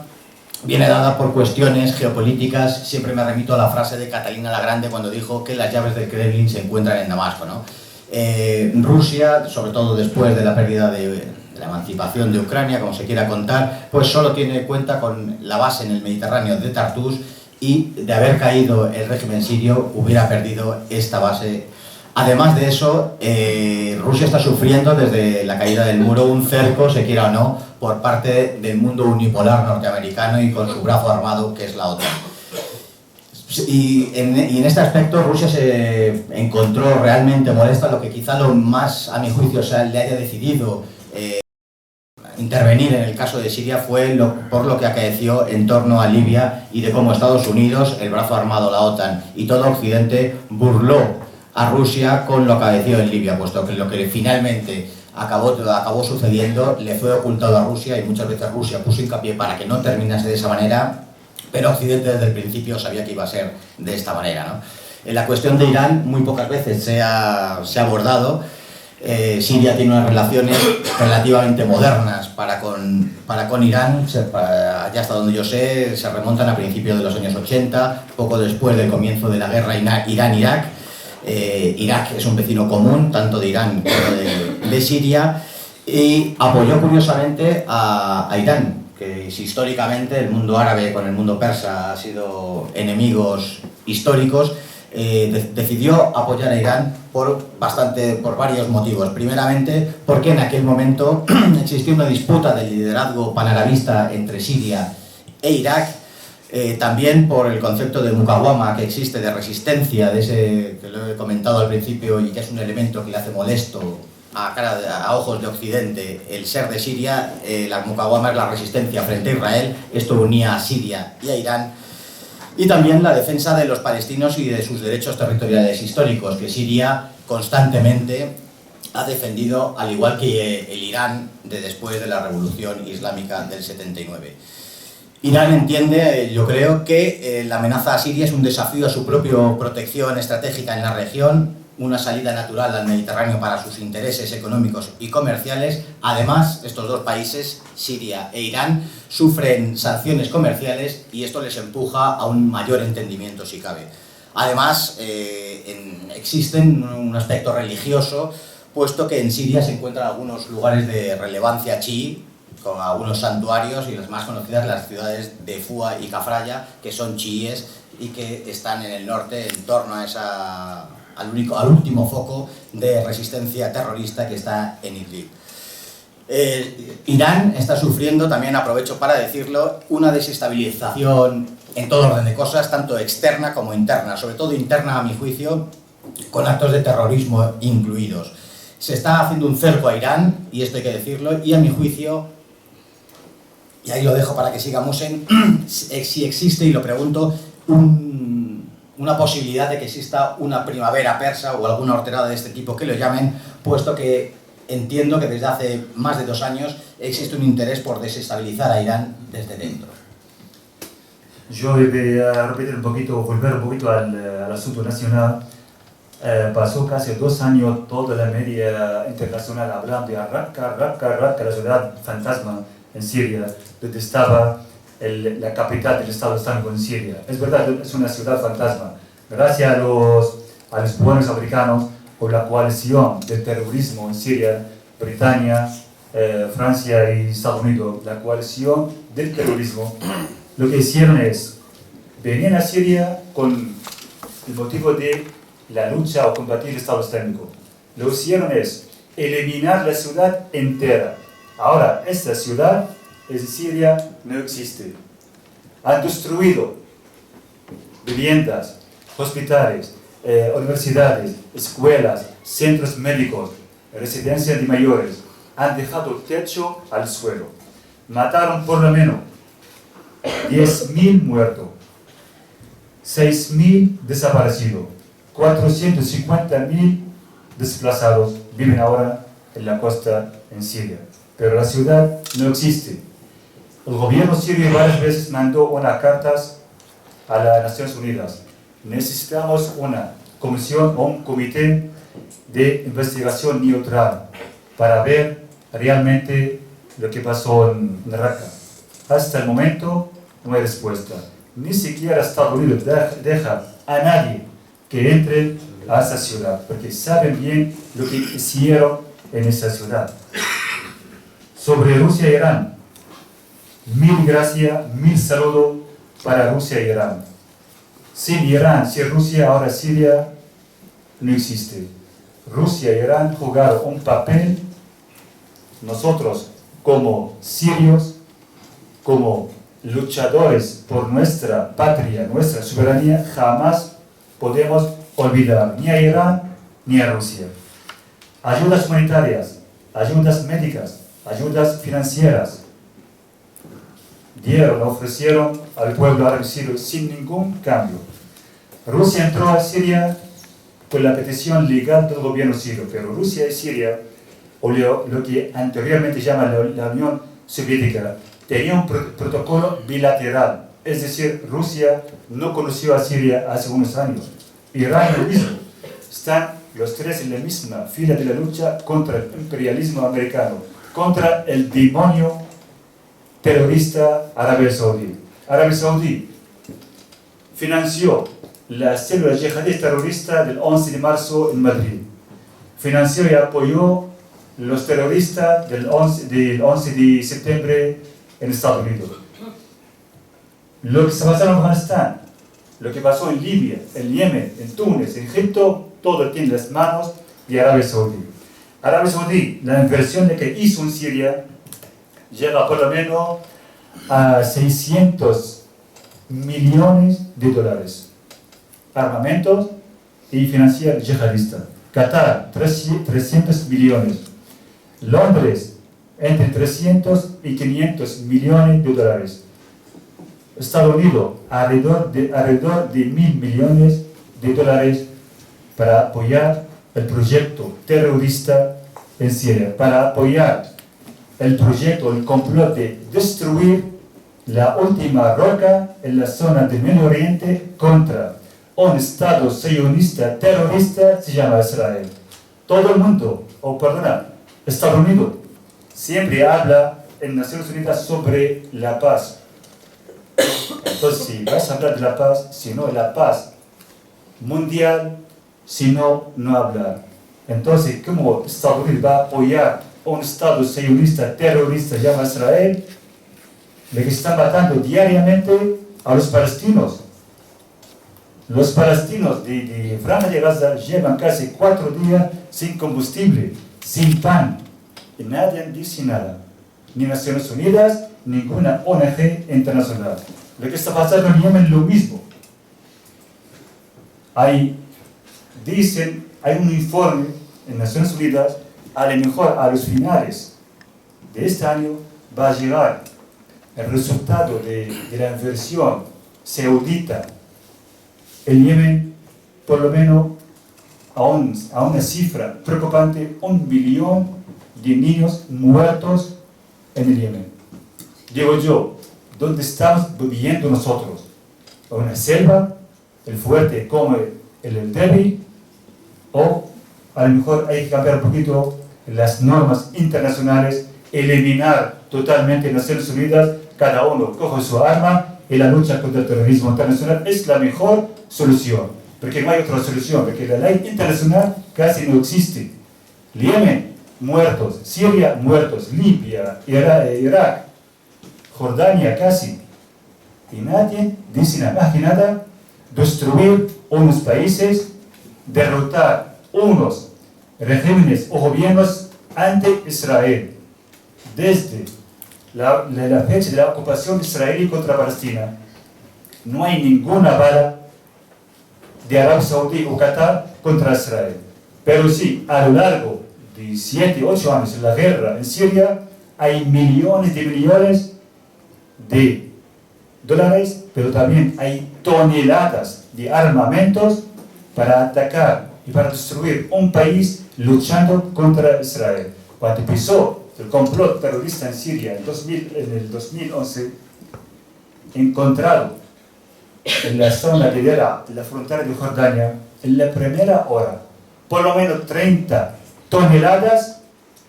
viene dada por cuestiones geopolíticas. Siempre me remito a la frase de Catalina la Grande cuando dijo que las llaves del Kremlin se encuentran en Damasco, ¿no? Rusia, sobre todo después de la pérdida de la emancipación de Ucrania, como se quiera contar, pues solo tiene cuenta con la base en el Mediterráneo de Tartus, y de haber caído el régimen sirio hubiera perdido esta base. Además de eso, Rusia está sufriendo desde la caída del muro un cerco, se quiera o no, por parte del mundo unipolar norteamericano y con su brazo armado que es la OTAN. Y en este aspecto Rusia se encontró realmente molesta. Lo que quizá lo más, a mi juicio, le haya decidido intervenir en el caso de Siria fue por lo que acaeció en torno a Libia, y de cómo Estados Unidos, el brazo armado, la OTAN y todo Occidente burló a Rusia con lo acaecido en Libia, puesto que lo que finalmente acabó sucediendo le fue ocultado a Rusia, y muchas veces Rusia puso hincapié para que no terminase de esa manera, pero Occidente desde el principio sabía que iba a ser de esta manera, ¿no? En la cuestión de Irán muy pocas veces se ha abordado. Siria tiene unas relaciones relativamente modernas para con Irán, ya hasta donde yo sé, se remontan a principios de los años 80, poco después del comienzo de la guerra Irán-Irak. Irak es un vecino común, tanto de Irán como de Siria, y apoyó curiosamente a Irán, que si históricamente el mundo árabe con el mundo persa ha sido enemigos históricos. Decidió apoyar a Irán por varios motivos. Primeramente, porque en aquel momento existía una disputa de liderazgo panarabista entre Siria e Irak. También por el concepto de mukawama que existe, de resistencia, de ese que lo he comentado al principio y que es un elemento que le hace molesto a ojos de Occidente el ser de Siria. La mukawama es la resistencia frente a Israel. Esto unía a Siria y a Irán. Y también la defensa de los palestinos y de sus derechos territoriales históricos, que Siria constantemente ha defendido, al igual que el Irán después de la Revolución Islámica del 79. Irán entiende, yo creo, que la amenaza a Siria es un desafío a su propia protección estratégica en la región, una salida natural al Mediterráneo para sus intereses económicos y comerciales. Además, estos dos países, Siria e Irán, sufren sanciones comerciales y esto les empuja a un mayor entendimiento, si cabe. Además, existe un aspecto religioso, puesto que en Siria se encuentran algunos lugares de relevancia chií, con algunos santuarios, y las más conocidas las ciudades de Fua y Kafraya, que son chiíes y que están en el norte, en torno a al último foco de resistencia terrorista que está en Idlib. Irán está sufriendo, también aprovecho para decirlo, una desestabilización en todo orden de cosas, tanto externa como interna, sobre todo interna a mi juicio, con actos de terrorismo incluidos. Se está haciendo un cerco a Irán, y esto hay que decirlo, y a mi juicio, y ahí lo dejo para que sigamos si existe, y lo pregunto, una posibilidad de que exista una primavera persa o alguna horterada de este tipo que lo llamen, puesto que entiendo que desde hace más de 2 años existe un interés por desestabilizar a Irán desde dentro. Yo voy a repetir un poquito, volver un poquito al asunto nacional. Pasó casi 2 años toda la media internacional hablando de Raqqa, la ciudad fantasma en Siria, donde estaba la capital del Estado Islámico en Siria. Es verdad, es una ciudad fantasma. Gracias a los buenos americanos o la coalición del terrorismo en Siria, Britania, Francia y Estados Unidos, la coalición del terrorismo, lo que hicieron es, venían a Siria con el motivo de la lucha o combatir el Estado Islámico. Lo que hicieron es eliminar la ciudad entera. Ahora, esta ciudad en Siria no existe. Han destruido viviendas, hospitales, universidades, escuelas, centros médicos, residencias de mayores. Han dejado el techo al suelo. Mataron por lo menos 10.000 muertos, 6.000 desaparecidos, 450.000 desplazados viven ahora en la costa en Siria. Pero la ciudad no existe. El gobierno sirio varias veces mandó unas cartas a las Naciones Unidas. Necesitamos una comisión o un comité de investigación neutral para ver realmente lo que pasó en Raqqa. Hasta el momento no hay respuesta. Ni siquiera Estados Unidos deja a nadie que entre a esa ciudad, porque saben bien lo que hicieron en esa ciudad. Sobre Rusia e Irán, mil gracias, mil saludos para Rusia e Irán. Sin Irán, sin Rusia, ahora Siria no existe. Rusia e Irán jugaron un papel. Nosotros, como sirios, como luchadores por nuestra patria, nuestra soberanía, jamás podemos olvidar ni a Irán ni a Rusia. Ayudas humanitarias, ayudas médicas, ayudas financieras ofrecieron al pueblo árabe sirio sin ningún cambio. Rusia entró a Siria por la petición legal del gobierno sirio, pero Rusia y Siria, o lo que anteriormente se llama la Unión Soviética, tenía un protocolo bilateral, es decir, Rusia no conoció a Siria hace unos años. Irán lo mismo. Están los tres en la misma fila de la lucha contra el imperialismo americano, contra el demonio terrorista Arabia Saudí. Arabia Saudí financió la célula yihadista terrorista del 11 de marzo en Madrid. Financió y apoyó los terroristas del 11 de septiembre en Estados Unidos. Lo que se pasó en Afganistán, lo que pasó en Libia, en Yemen, en Túnez, en Egipto, todo tiene las manos de Arabia Saudí. Arabia Saudí, la inversión que hizo en Siria llega por lo menos a 600 millones de dólares. Armamentos y financiar yihadista. Qatar, 300 millones. Londres, entre 300 y 500 millones de dólares. Estados Unidos, alrededor de 1.000 millones de dólares para apoyar el proyecto terrorista en Siria, para apoyar el proyecto, el complot de destruir la última roca en la zona del Medio Oriente contra un Estado sionista terrorista, se llama Israel. Todo el mundo, Estados Unidos, siempre habla en Naciones Unidas sobre la paz. Entonces, si vas a hablar de la paz, si no, la paz mundial, si no, no hablar. Entonces, ¿cómo Estados Unidos va a apoyar a un Estado sionista terrorista llamado Israel, le que están matando diariamente a los palestinos? Los palestinos de Franja de Gaza llevan casi 4 días sin combustible, sin pan, y nadie dice nada. Ni Naciones Unidas, ninguna ONG internacional. Lo que está pasando en Yemen es lo mismo. Hay un informe en Naciones Unidas, a lo mejor a los finales de este año va a llegar el resultado de la inversión saudita en Yemen, por lo menos a una cifra preocupante, 1 millón de niños muertos en el Yemen. Digo yo, ¿dónde estamos viviendo nosotros? ¿En una selva? ¿El fuerte come el débil? ¿O a lo mejor hay que cambiar un poquito las normas internacionales, eliminar totalmente Naciones Unidas cada uno coge su arma y la lucha contra el terrorismo internacional es la mejor solución, porque no hay otra solución, porque la ley internacional casi no existe. Yemen, muertos, Siria, muertos, Libia, Irak, Jordania, casi. Y nadie dice nada más que nada, destruir unos países, derrotar unos regímenes o gobiernos ante Israel. Desde la fecha de la ocupación israelí contra Palestina, no hay ninguna bala de Arabia Saudí o Qatar contra Israel. Pero sí, a lo largo de 7, 8 años en la guerra en Siria, hay millones de dólares, pero también hay toneladas de armamentos para atacar y para destruir un país luchando contra Israel. Cuando empezó el complot terrorista en Siria en el 2011, encontrado en la zona de Deraa, en la frontera de Jordania, en la primera hora, por lo menos 30 toneladas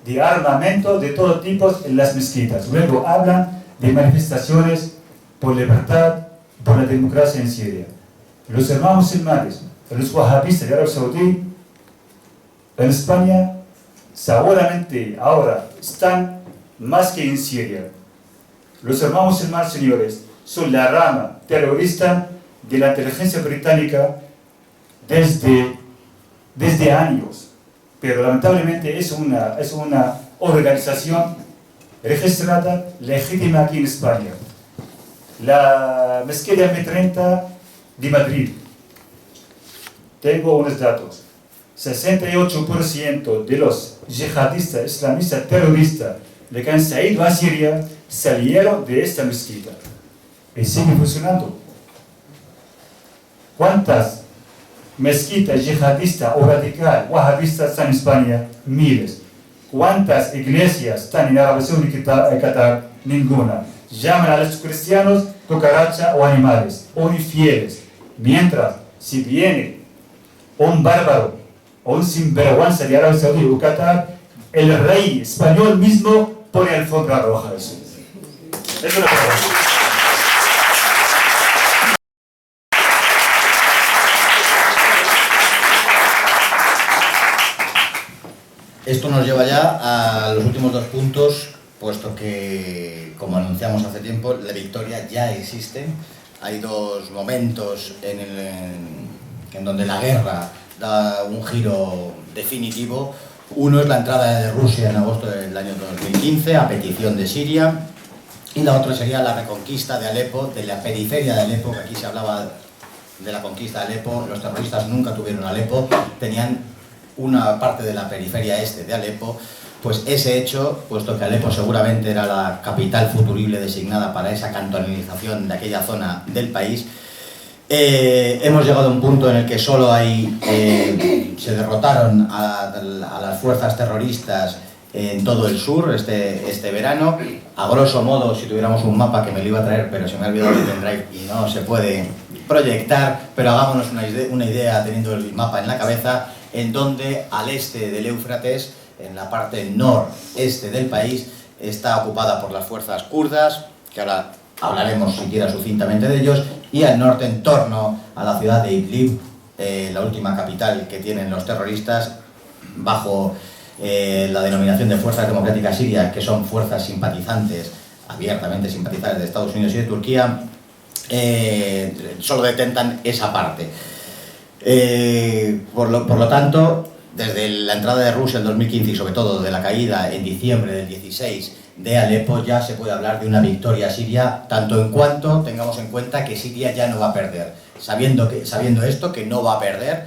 de armamento de todo tipo en las mezquitas. Luego hablan de manifestaciones por libertad, por la democracia en Siria. Los hermanos musulmanes, los wahabistas de Arabia Saudí, en España, seguramente ahora están más que en Siria. Los hermanos musulmanes, señores, son la rama terrorista de la inteligencia británica desde años. Pero lamentablemente es una organización registrada, legítima aquí en España. La mezquita M30 de Madrid. Tengo unos datos. 68% de los yihadistas islamistas terroristas que han salido a Siria salieron de esta mezquita. Y sigue funcionando. ¿Cuántas mezquitas yihadistas o radical wahabistas están en España? Miles. ¿Cuántas iglesias están en Arabia Saudita y Qatar? Ninguna. Llaman a los cristianos cucaracha o animales, o infieles. Mientras, si viene un bárbaro o un sinvergüenza de Arabia Saudita o Qatar, el rey español mismo pone alfombra roja. Eso es lo que pasa. Esto nos lleva ya a los últimos dos puntos, puesto que, como anunciamos hace tiempo, la victoria ya existe. Hay dos momentos en donde la guerra da un giro definitivo. Uno es la entrada de Rusia en agosto del año 2015 a petición de Siria, y la otra sería la reconquista de Alepo, de la periferia de Alepo, que aquí se hablaba de la conquista de Alepo. Los terroristas nunca tuvieron Alepo, tenían una parte de la periferia este de Alepo. Pues ese hecho, puesto que Alepo seguramente era la capital futurible designada para esa cantonalización de aquella zona del país, hemos llegado a un punto en el que solo se derrotaron a las fuerzas terroristas en todo el sur este verano. A grosso modo, si tuviéramos un mapa, que me lo iba a traer, pero se me ha olvidado el pendrive y no se puede proyectar, pero hagámonos una idea teniendo el mapa en la cabeza, en donde al este del Éufrates, en la parte noreste del país, está ocupada por las fuerzas kurdas, que ahora hablaremos siquiera sucintamente de ellos, y al norte, en torno a la ciudad de Idlib, la última capital que tienen los terroristas, bajo la denominación de Fuerzas Democráticas Sirias, que son fuerzas simpatizantes, abiertamente simpatizantes de Estados Unidos y de Turquía, solo detentan esa parte. Por lo tanto, desde la entrada de Rusia en 2015 y sobre todo de la caída en diciembre del 16 de Alepo, ya se puede hablar de una victoria siria, tanto en cuanto tengamos en cuenta que Siria ya no va a perder. Sabiendo esto, que no va a perder,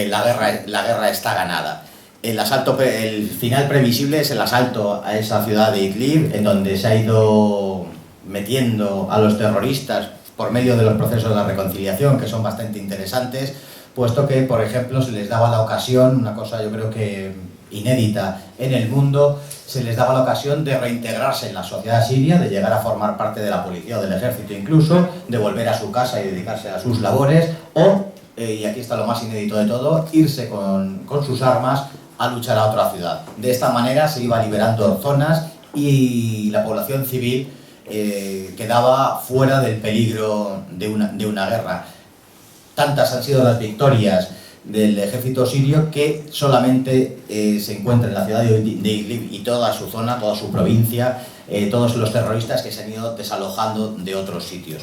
la guerra está ganada. El final previsible es el asalto a esa ciudad de Idlib, en donde se ha ido metiendo a los terroristas por medio de los procesos de la reconciliación, que son bastante interesantes, puesto que, por ejemplo, se les daba la ocasión, una cosa yo creo que inédita en el mundo, se les daba la ocasión de reintegrarse en la sociedad siria, de llegar a formar parte de la policía o del ejército incluso, de volver a su casa y dedicarse a sus labores, o, y aquí está lo más inédito de todo, irse con sus armas a luchar a otra ciudad. De esta manera se iba liberando zonas y la población civil quedaba fuera del peligro de una guerra. Tantas han sido las victorias del ejército sirio que solamente se encuentra en la ciudad de Idlib y toda su zona, toda su provincia, todos los terroristas que se han ido desalojando de otros sitios.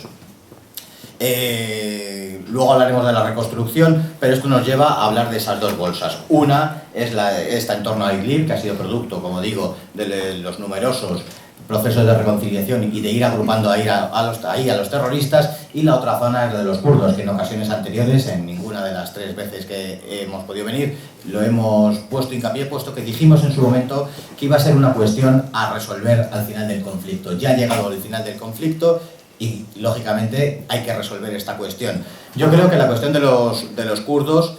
Luego hablaremos de la reconstrucción, pero esto nos lleva a hablar de esas dos bolsas. Una es esta en torno a Idlib, que ha sido producto, como digo, de los numerosos procesos de reconciliación y de ir agrupando ahí a los terroristas, y la otra zona es la de los kurdos, que en ocasiones anteriores, en ninguna de las 3 veces que hemos podido venir, lo hemos puesto hincapié, puesto que dijimos en su momento que iba a ser una cuestión a resolver al final del conflicto. Ya ha llegado el final del conflicto y, lógicamente, hay que resolver esta cuestión. Yo creo que la cuestión de los kurdos,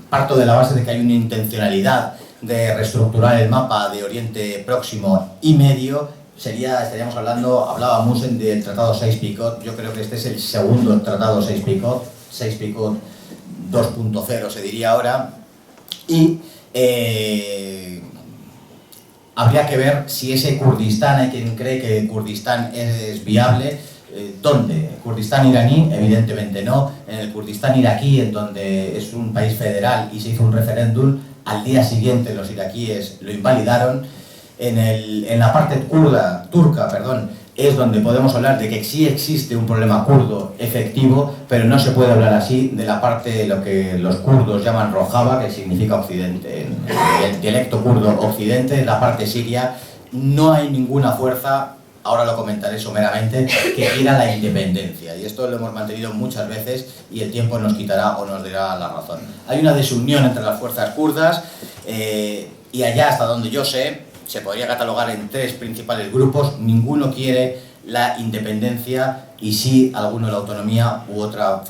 parto de la base de que hay una intencionalidad de reestructurar el mapa de Oriente Próximo y Medio. Estaríamos hablábamos del Tratado Sykes-Picot. Yo creo que este es el segundo Tratado Sykes-Picot 2.0 se diría ahora, y habría que ver si ese Kurdistán, hay quien cree que Kurdistán es viable. ¿Dónde? ¿Kurdistán iraní? Evidentemente no. En el Kurdistán iraquí, en donde es un país federal y se hizo un referéndum, al día siguiente los iraquíes lo invalidaron. En la parte turca, es donde podemos hablar de que sí existe un problema kurdo efectivo, pero no se puede hablar así de la parte de lo que los kurdos llaman Rojava, que significa occidente. En el dialecto kurdo occidente, en la parte siria, no hay ninguna fuerza, ahora lo comentaré someramente, que quiera la independencia. Y esto lo hemos mantenido muchas veces y el tiempo nos quitará o nos dará la razón. Hay una desunión entre las fuerzas kurdas y allá, hasta donde yo sé, se podría catalogar en 3 principales grupos. Ninguno quiere la independencia y sí alguno la autonomía u otra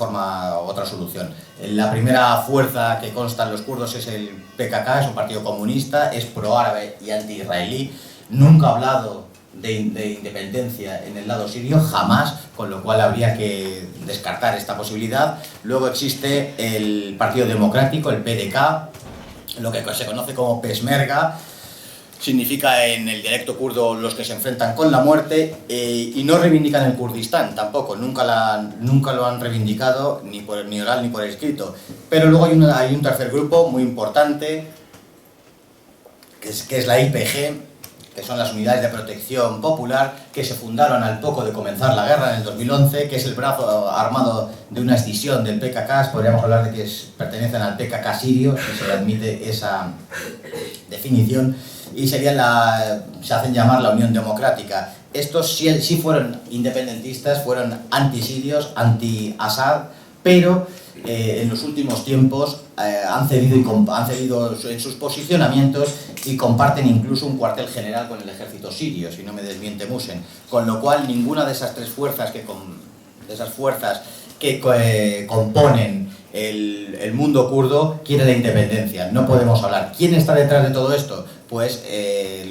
solución. La primera fuerza que constan los kurdos es el PKK, es un partido comunista, es proárabe y anti-israelí. Nunca ha hablado de independencia en el lado sirio, jamás, con lo cual habría que descartar esta posibilidad. Luego existe el Partido Democrático, el PDK, lo que se conoce como Peshmerga. Significa en el dialecto kurdo los que se enfrentan con la muerte, y no reivindican el Kurdistán tampoco, nunca lo han reivindicado ni oral ni por escrito. Pero luego hay un tercer grupo muy importante, que es la YPG, que son las Unidades de Protección Popular, que se fundaron al poco de comenzar la guerra en el 2011, que es el brazo armado de una escisión del PKK. Podríamos hablar de que pertenecen al PKK sirio, si se le admite esa definición, y se hacen llamar la Unión Democrática. Estos sí fueron independentistas, fueron antisirios, anti-Assad, pero en los últimos tiempos han cedido en sus posicionamientos y comparten incluso un cuartel general con el ejército sirio, si no me desmiente Musen. Con lo cual, ninguna de esas 3 fuerzas que componen el mundo kurdo quiere la independencia. No podemos hablar. ¿Quién está detrás de todo esto? Pues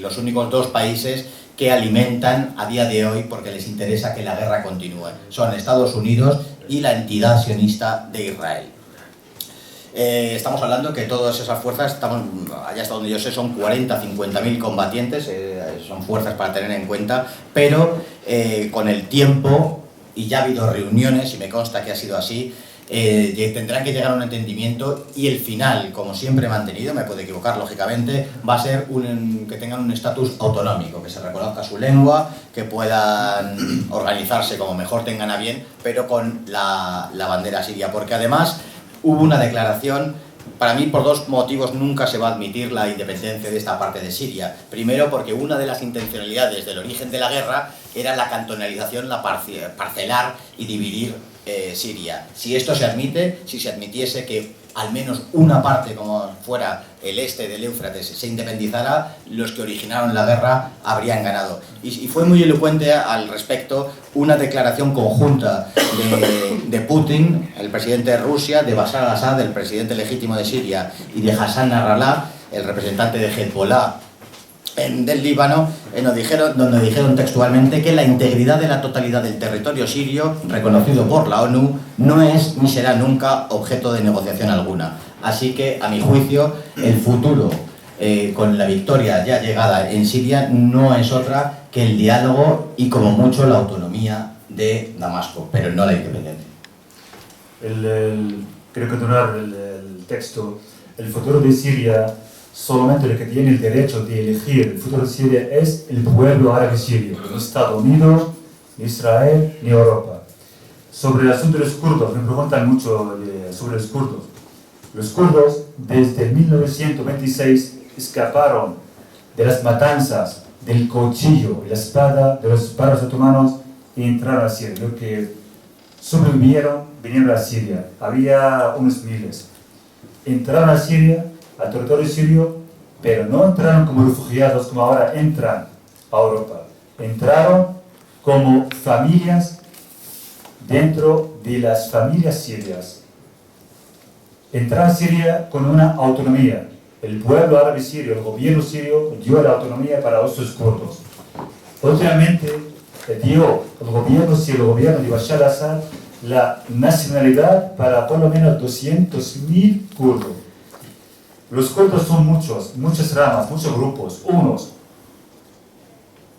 los únicos 2 países que alimentan a día de hoy, porque les interesa que la guerra continúe, son Estados Unidos y la entidad sionista de Israel. Estamos hablando que todas esas fuerzas, allá hasta donde yo sé, son 40-50.000 combatientes, son fuerzas para tener en cuenta, pero con el tiempo, y ya ha habido reuniones, y me consta que ha sido así, tendrán que llegar a un entendimiento, y el final, como siempre he mantenido, me puedo equivocar lógicamente, va a ser que tengan un estatus autonómico, que se reconozca su lengua, que puedan organizarse como mejor tengan a bien, pero con la bandera siria, porque además hubo una declaración. Para mí, por 2 motivos, nunca se va a admitir la independencia de esta parte de Siria. Primero, porque una de las intencionalidades del origen de la guerra era la cantonalización, la parcelar y dividir Siria. Si esto se admite, si se admitiese que al menos una parte, como fuera el este del Éufrates, se independizara, los que originaron la guerra habrían ganado. Y fue muy elocuente al respecto una declaración conjunta de Putin, el presidente de Rusia, de Bashar al-Assad, el presidente legítimo de Siria, y de Hassan Nasrallah, el representante de Hezbollah del Líbano, donde dijeron textualmente que la integridad de la totalidad del territorio sirio, reconocido por la ONU, no es ni será nunca objeto de negociación alguna. Así que, a mi juicio, el futuro con la victoria ya llegada en Siria no es otra que el diálogo y como mucho la autonomía de Damasco, pero no la independencia. Quiero continuar el texto. El futuro de Siria, solamente el que tiene el derecho de elegir el futuro de Siria es el pueblo árabe sirio, no Estados Unidos, ni Israel, ni Europa. Sobre el asunto de los kurdos, me preguntan mucho sobre los kurdos. Los kurdos, desde 1926, escaparon de las matanzas, del cuchillo y la espada de los barros otomanos y entraron a Siria. Lo que sobrevivieron, vinieron a Siria. Había unos miles. Entraron a Siria, al territorio sirio, pero no entraron como refugiados como ahora entran a Europa. Entraron como familias dentro de las familias sirias. Entraron a Siria con una autonomía. El pueblo árabe sirio, el gobierno sirio, dio la autonomía para estos kurdos. Obviamente, dio el gobierno sirio, el gobierno de Bashar al-Assad, la nacionalidad para por lo menos 200.000 kurdos. Los kurdos son muchas ramas, muchos grupos. Unos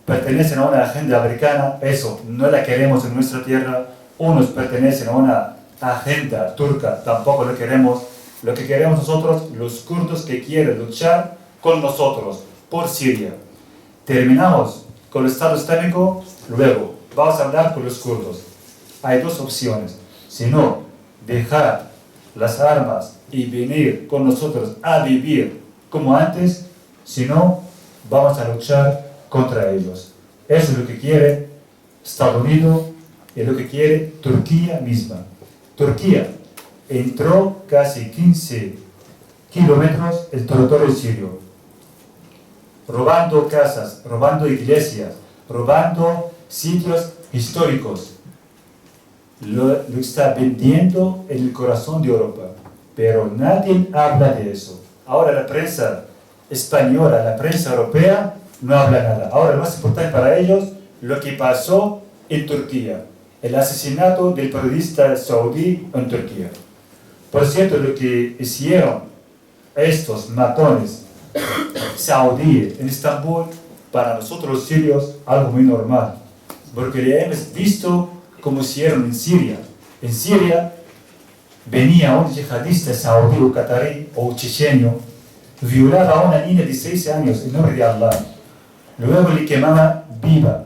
pertenecen a una agenda americana, eso no la queremos en nuestra tierra. Unos pertenecen a una agenda turca, tampoco lo queremos. Lo que queremos nosotros, los kurdos que quieren luchar con nosotros por Siria. Terminamos con el Estado Islámico, luego vamos a hablar con los kurdos. Hay dos opciones. Si no, dejar las armas y venir con nosotros a vivir como antes. Si no, vamos a luchar contra ellos. Eso es lo que quiere Estados Unidos y lo que quiere Turquía misma. Turquía entró casi 15 kilómetros el territorio sirio, robando casas, robando iglesias, robando sitios históricos. Lo está vendiendo en el corazón de Europa, pero nadie habla de eso. Ahora la prensa española, la prensa europea no habla nada. Ahora lo más importante para ellos, lo que pasó en Turquía, el asesinato del periodista saudí en Turquía. Por cierto, lo que hicieron estos matones saudíes en Estambul, para nosotros los sirios, algo muy normal, porque ya hemos visto cómo hicieron en Siria. En Siria venía un yihadista saudí o catarí o chechenio, violaba a una niña de 6 años en nombre de Allah, luego le quemaba viva.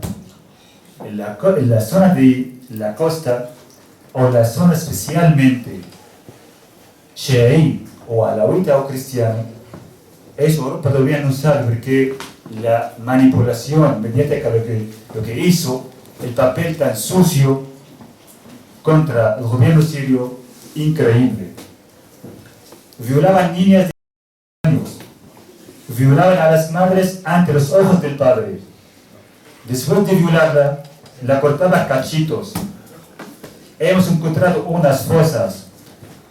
En la zona de la costa, o la zona especialmente shií o alawita o cristiano, eso Europa todavía no sabe, porque la manipulación mediática, lo que hizo, el papel tan sucio contra el gobierno sirio, increíble. Violaban niñas de años, violaban a las madres ante los ojos del padre. Después de violarla, la cortaban a cachitos. Hemos encontrado unas fosas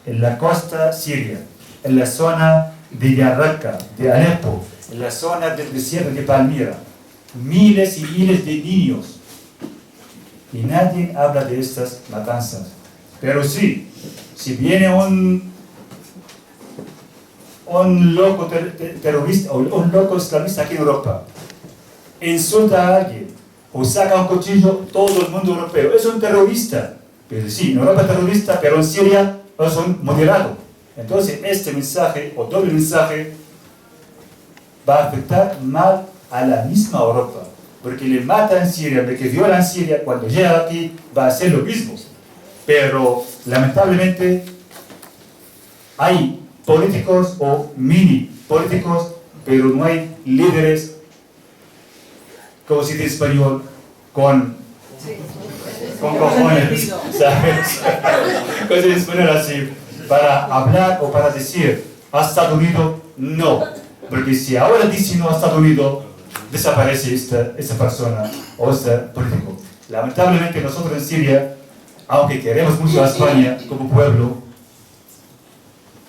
en la costa siria, en la zona de Yarraka, de Alepo, en la zona del desierto de Palmira. Miles y miles de niños. Y nadie habla de estas matanzas. Pero sí, si viene un loco terrorista o un loco islamista aquí en Europa, insulta a alguien o saca un cuchillo, todo el mundo europeo es un terrorista. Pero sí, en Europa es terrorista, pero en Siria es un moderado. Entonces este mensaje o doble mensaje va a afectar mal a la misma Europa, porque le mata en Siria, porque viola en Siria, cuando llega aquí va a hacer lo mismo. Pero lamentablemente hay políticos o mini políticos, pero no hay líderes, como se dice en español, con cojones, ¿sabes? Cosas en español así, para hablar o para decir a Estados Unidos no, porque si ahora dice no a Estados Unidos, desaparece esta persona o este político. Lamentablemente nosotros en Siria, aunque queremos mucho a España como pueblo,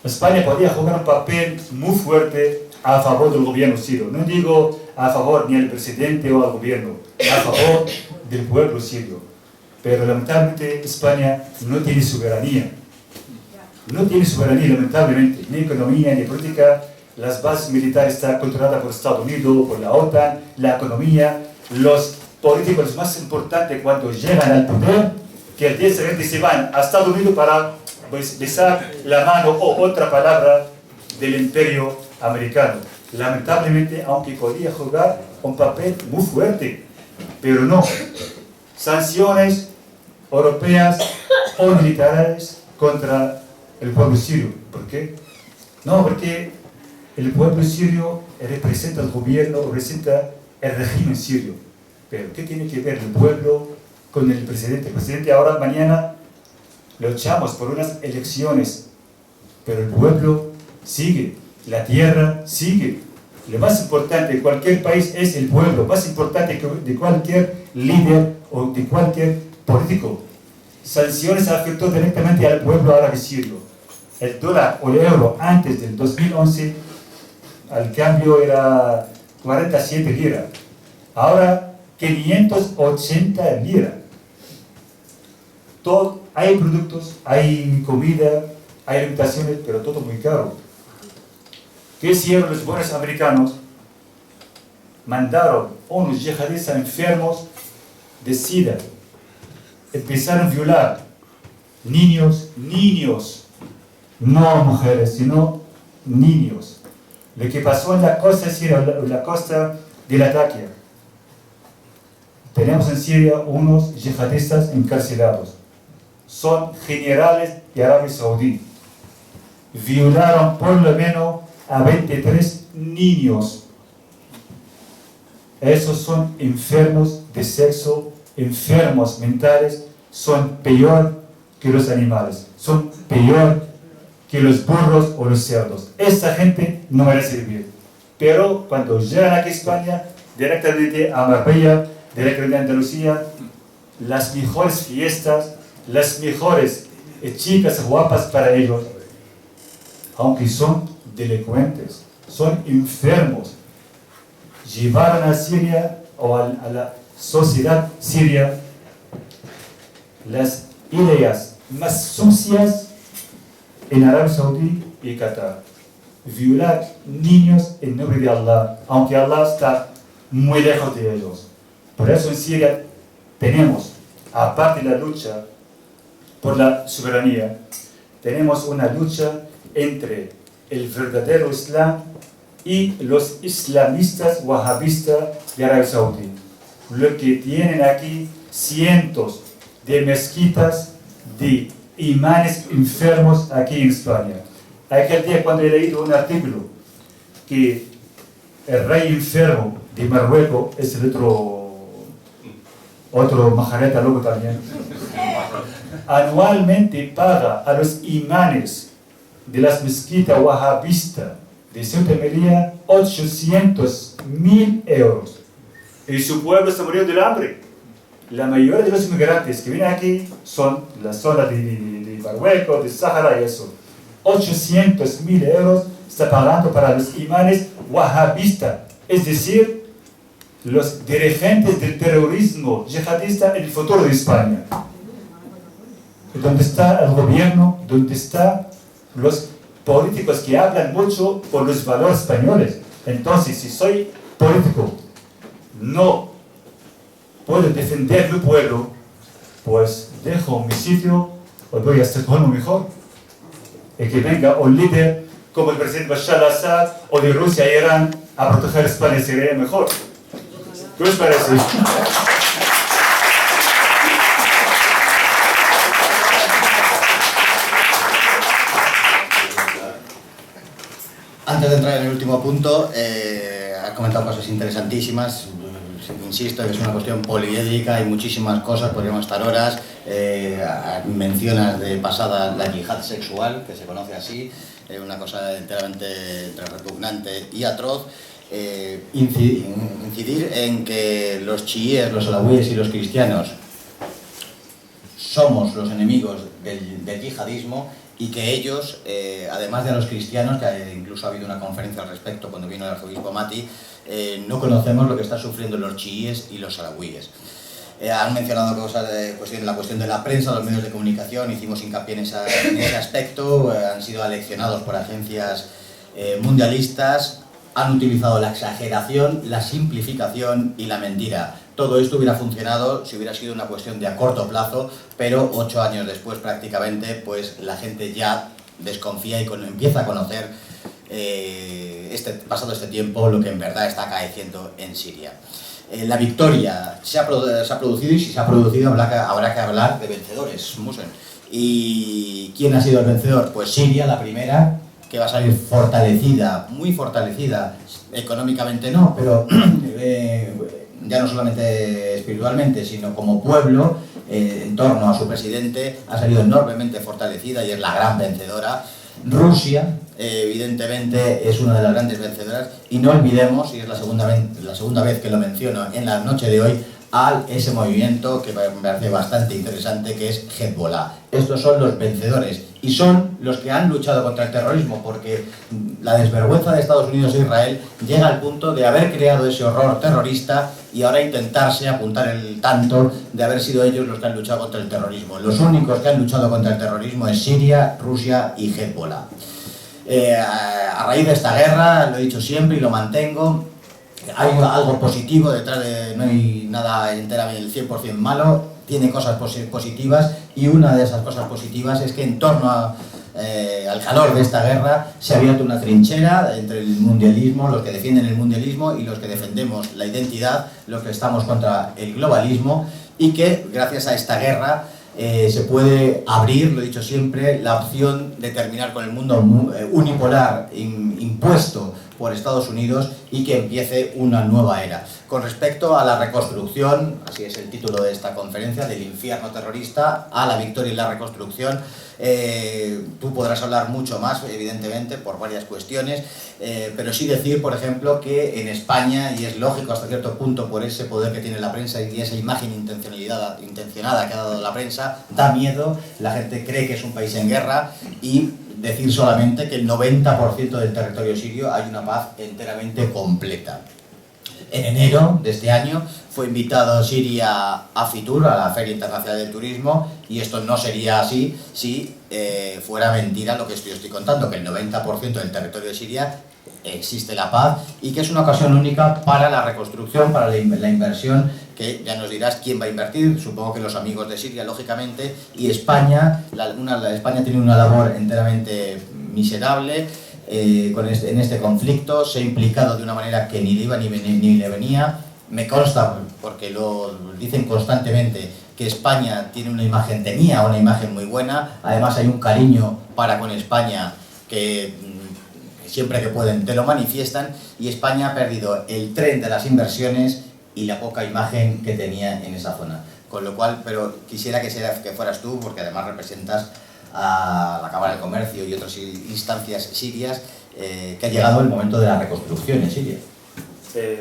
España podría jugar un papel muy fuerte a favor del gobierno sirio. No digo a favor ni al presidente o al gobierno, a favor del pueblo sirio. Pero lamentablemente España no tiene soberanía. No tiene soberanía, lamentablemente, ni economía ni política. Las bases militares están controladas por Estados Unidos, por la OTAN, la economía, los políticos más importantes cuando llegan al poder, que al día siguiente se van a Estados Unidos para pues, besar la mano o otra palabra del imperio americano. Lamentablemente, aunque podía jugar un papel muy fuerte, pero no. Sanciones europeas o militares contra el pueblo sirio. ¿Por qué? No, porque el pueblo sirio representa el gobierno, representa el régimen sirio. Pero ¿qué tiene que ver el pueblo con el presidente? El presidente ahora, mañana, lo echamos por unas elecciones, pero el pueblo sigue, la tierra sigue. Lo más importante de cualquier país es el pueblo, más importante de cualquier líder o de cualquier político. Sanciones afectó directamente al pueblo árabe sirio. El dólar o el euro antes del 2011, al cambio era 47 liras. Ahora 580 liras. Todo, hay productos, hay comida, hay alimentaciones, pero todo muy caro. ¿Qué hicieron los buenos americanos? Mandaron a unos yihadistas enfermos de SIDA. Empezaron a violar niños, no mujeres, sino niños. Lo que pasó en la costa siria, la costa de Latakia. Tenemos en Siria unos yihadistas encarcelados. Son generales de Arabia Saudí. Violaron por lo menos a 23 niños. Esos son enfermos de sexo, enfermos mentales, son peor que los animales, son peor que los burros o los cerdos. Esta gente no merece vivir. Pero cuando llegan aquí a España, directamente a Marbella, directamente a Andalucía, las mejores fiestas, las mejores chicas guapas para ellos, aunque son delincuentes, son enfermos. Llevaron a Siria o a la sociedad siria las ideas más sucias en Arabia Saudí y Qatar. Violar niños en nombre de Allah, aunque Allah está muy lejos de ellos. Por eso en Siria tenemos, aparte de la lucha por la soberanía, tenemos una lucha entre el verdadero Islam y los islamistas wahabistas de Arabia Saudí. Lo que tienen aquí cientos de mezquitas de imanes enfermos aquí en España. Aquel día cuando he leído un artículo que el rey enfermo de Marruecos es el otro majareta loco también, anualmente paga a los imanes de las mezquitas wahabistas de Ceuta y Melilla 800.000 euros. Y su pueblo está muriendo del hambre. La mayoría de los inmigrantes que vienen aquí son la zona de Marruecos, de Sahara y eso. 800.000 euros está pagando para los imanes wahabistas, es decir, los dirigentes del terrorismo yihadista en el futuro de España. ¿Dónde está el gobierno? ¿Dónde están los políticos que hablan mucho por los valores españoles? Entonces, si soy político, no puedo defender mi pueblo, pues dejo mi sitio o voy a Estocolmo mejor. Y que venga un líder como el presidente Bashar al-Assad o de Rusia e Irán a proteger a España, sería mejor. ¿Qué os parece? Antes de entrar en el último punto, has comentado cosas interesantísimas. Insisto que es una cuestión poliédrica, hay muchísimas cosas, podríamos estar horas. Mencionas de pasada la yihad sexual, que se conoce así, una cosa enteramente repugnante y atroz. Incidir en que los chiíes, los alawíes y los cristianos somos los enemigos del yihadismo, y que ellos, además de los cristianos, que incluso ha habido una conferencia al respecto cuando vino el arzobispo Mati, no conocemos lo que están sufriendo los chiíes y los alawíes. Han mencionado cosas la cuestión de la prensa, los medios de comunicación, hicimos hincapié en ese aspecto, han sido aleccionados por agencias mundialistas, han utilizado la exageración, la simplificación y la mentira. Todo esto hubiera funcionado si hubiera sido una cuestión de a corto plazo, pero 8 años después prácticamente, pues la gente ya desconfía y empieza a conocer, pasado este tiempo, lo que en verdad está acaeciendo en Siria. La victoria se ha producido, y si se ha producido habrá que hablar de vencedores, Musen. ¿Y quién ha sido el vencedor? Pues Siria, la primera, que va a salir fortalecida, muy fortalecida, económicamente no, pero ya no solamente espiritualmente, sino como pueblo, en torno a su presidente, ha salido enormemente fortalecida y es la gran vencedora. Rusia, evidentemente, es una de las grandes vencedoras, y no olvidemos, y es la segunda vez que lo menciono en la noche de hoy, ese movimiento que me parece bastante interesante, que es Hezbollah. Estos son los vencedores y son los que han luchado contra el terrorismo, porque la desvergüenza de Estados Unidos e Israel llega al punto de haber creado ese horror terrorista y ahora intentarse apuntar el tanto de haber sido ellos los que han luchado contra el terrorismo. Los únicos que han luchado contra el terrorismo es Siria, Rusia y Hezbollah. A raíz de esta guerra, lo he dicho siempre y lo mantengo, hay algo positivo detrás no hay nada enteramente el 100% malo, tiene cosas positivas, y una de esas cosas positivas es que en torno al calor de esta guerra se ha abierto una trinchera entre el mundialismo, los que defienden el mundialismo y los que defendemos la identidad, los que estamos contra el globalismo, y que gracias a esta guerra se puede abrir, lo he dicho siempre, la opción de terminar con el mundo unipolar impuesto por Estados Unidos y que empiece una nueva era. Con respecto a la reconstrucción, así es el título de esta conferencia, del infierno terrorista a la victoria y la reconstrucción, tú podrás hablar mucho más, evidentemente, por varias cuestiones, pero sí decir, por ejemplo, que en España, y es lógico hasta cierto punto por ese poder que tiene la prensa y esa imagen intencionada que ha dado la prensa, da miedo, la gente cree que es un país en guerra, y decir solamente que el 90% del territorio sirio hay una paz enteramente completa. En enero de este año fue invitado Siria a Fitur, a la Feria Internacional del Turismo, y esto no sería así si fuera mentira lo que estoy contando, que el 90% del territorio de Siria existe la paz y que es una ocasión única para la reconstrucción, para la inversión, que ya nos dirás quién va a invertir, supongo que los amigos de Siria, lógicamente, y España. España tiene una labor enteramente miserable en este conflicto, se ha implicado de una manera que ni le iba ni le venía. Me consta, porque lo dicen constantemente, que España tenía una imagen muy buena, además hay un cariño para con España que siempre que pueden te lo manifiestan, y España ha perdido el tren de las inversiones y la poca imagen que tenía en esa zona. Con lo cual, pero quisiera que fueras tú, porque además representas a la Cámara de Comercio y otras instancias sirias, que ha llegado el momento de la reconstrucción en Siria.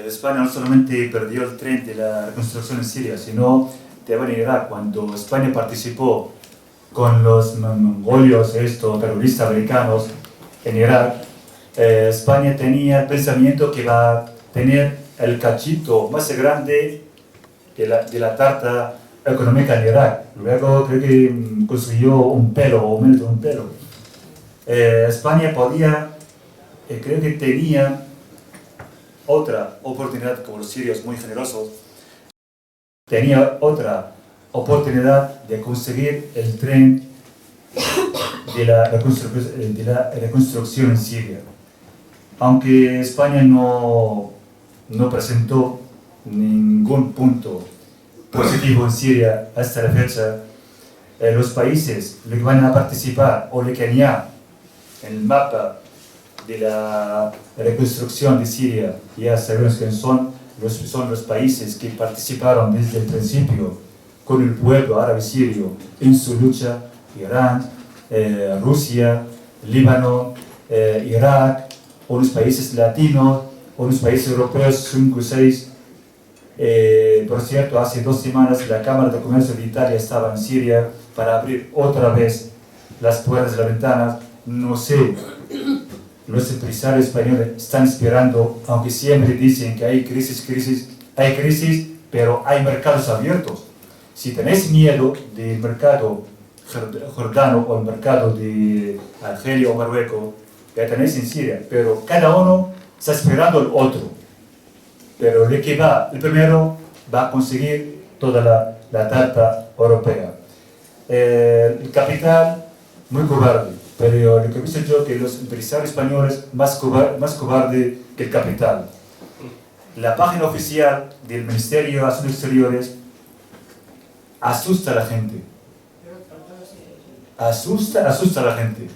España no solamente perdió el tren de la reconstrucción en Siria, sino también en Irak. Cuando España participó con los mongolios, terroristas americanos en Irak, España tenía el pensamiento que va a tener el cachito más grande de la tarta económica en Irak. Luego creo que construyó un pelo, o menos de un pelo. España podía, creo que tenía otra oportunidad, como los sirios muy generosos, tenía otra oportunidad de conseguir el tren de la reconstrucción en Siria. Aunque España no presentó ningún punto positivo en Siria hasta la fecha, los países que van a participar o que añaden en el mapa de la reconstrucción de Siria, ya sabemos que son los países que participaron desde el principio con el pueblo árabe sirio en su lucha: Irán, Rusia, Líbano, Irak, unos países latinos, unos países europeos, 5 o 6. Por cierto, hace 2 semanas la Cámara de Comercio de Italia estaba en Siria para abrir otra vez las puertas de las ventanas. No sé, los empresarios españoles están esperando, aunque siempre dicen que hay crisis, pero hay mercados abiertos. Si tenéis miedo del mercado jordano o el mercado de Argelia o Marruecos, ya tenéis en Siria, pero cada uno está esperando el otro. Pero el que va, el primero, va a conseguir toda la tarta europea. El capital, muy cobarde, pero lo que he visto yo que los empresarios españoles más cobarde que el capital. La página oficial del Ministerio de Asuntos Exteriores asusta a la gente. Asusta a la gente.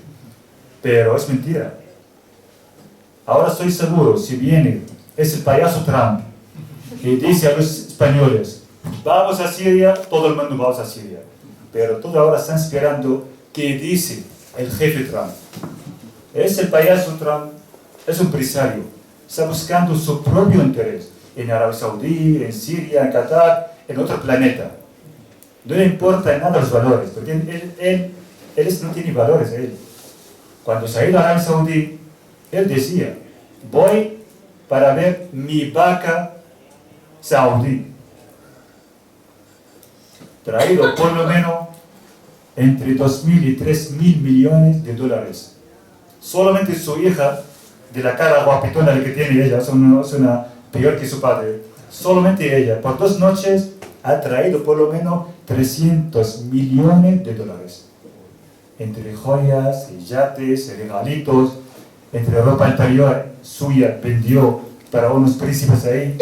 Pero es mentira. Ahora estoy seguro, si viene ese payaso Trump y dice a los españoles, vamos a Siria, todo el mundo vamos a Siria. Pero todos ahora están esperando que dice el jefe Trump. Es el payaso Trump, es un empresario, está buscando su propio interés en Arabia Saudí, en Siria, en Qatar, en otro planeta. No le importa nada los valores, porque él no tiene valores. Cuando se ha ido a Arabia Saudí, él decía, voy para ver mi vaca saudí. Traído por lo menos entre 2.000 y 3.000 millones de dólares. Solamente su hija, de la cara guapetona que tiene ella, es una peor que su padre, solamente ella, por 2 noches, ha traído por lo menos 300 millones de dólares. Entre joyas, y yates, y regalitos, entre ropa interior suya, vendió para unos príncipes ahí.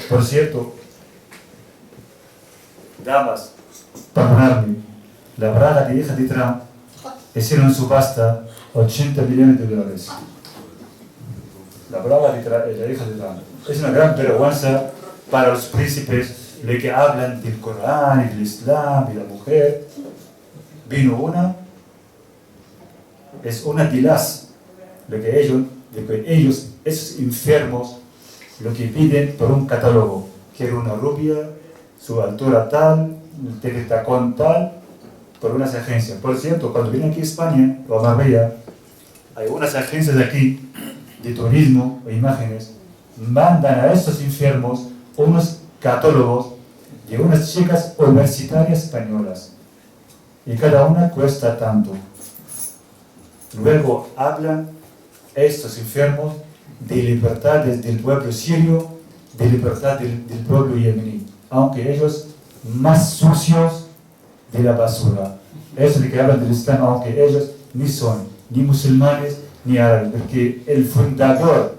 Por cierto, damas, perdonadme, la braga de hija de Trump hicieron subasta 80 millones de dólares. La braga de la hija de Trump. Es una gran vergüenza para los príncipes de que hablan del Corán y del Islam y la mujer. Vino una, es una de las, de que ellos, esos enfermos, lo que piden por un catálogo. Quiero una rubia, su altura tal, el tacón tal, por unas agencias. Por cierto, cuando vienen aquí a España o a Marbella, hay unas agencias de aquí de turismo o imágenes, mandan a estos enfermos unos catálogos de unas chicas universitarias españolas y cada una cuesta tanto. Luego hablan estos enfermos de libertades del pueblo sirio, de libertad del pueblo yemení, aunque ellos más sucios de la basura. Eso es lo que hablan del Islam, aunque ellos ni son ni musulmanes ni árabes, porque el fundador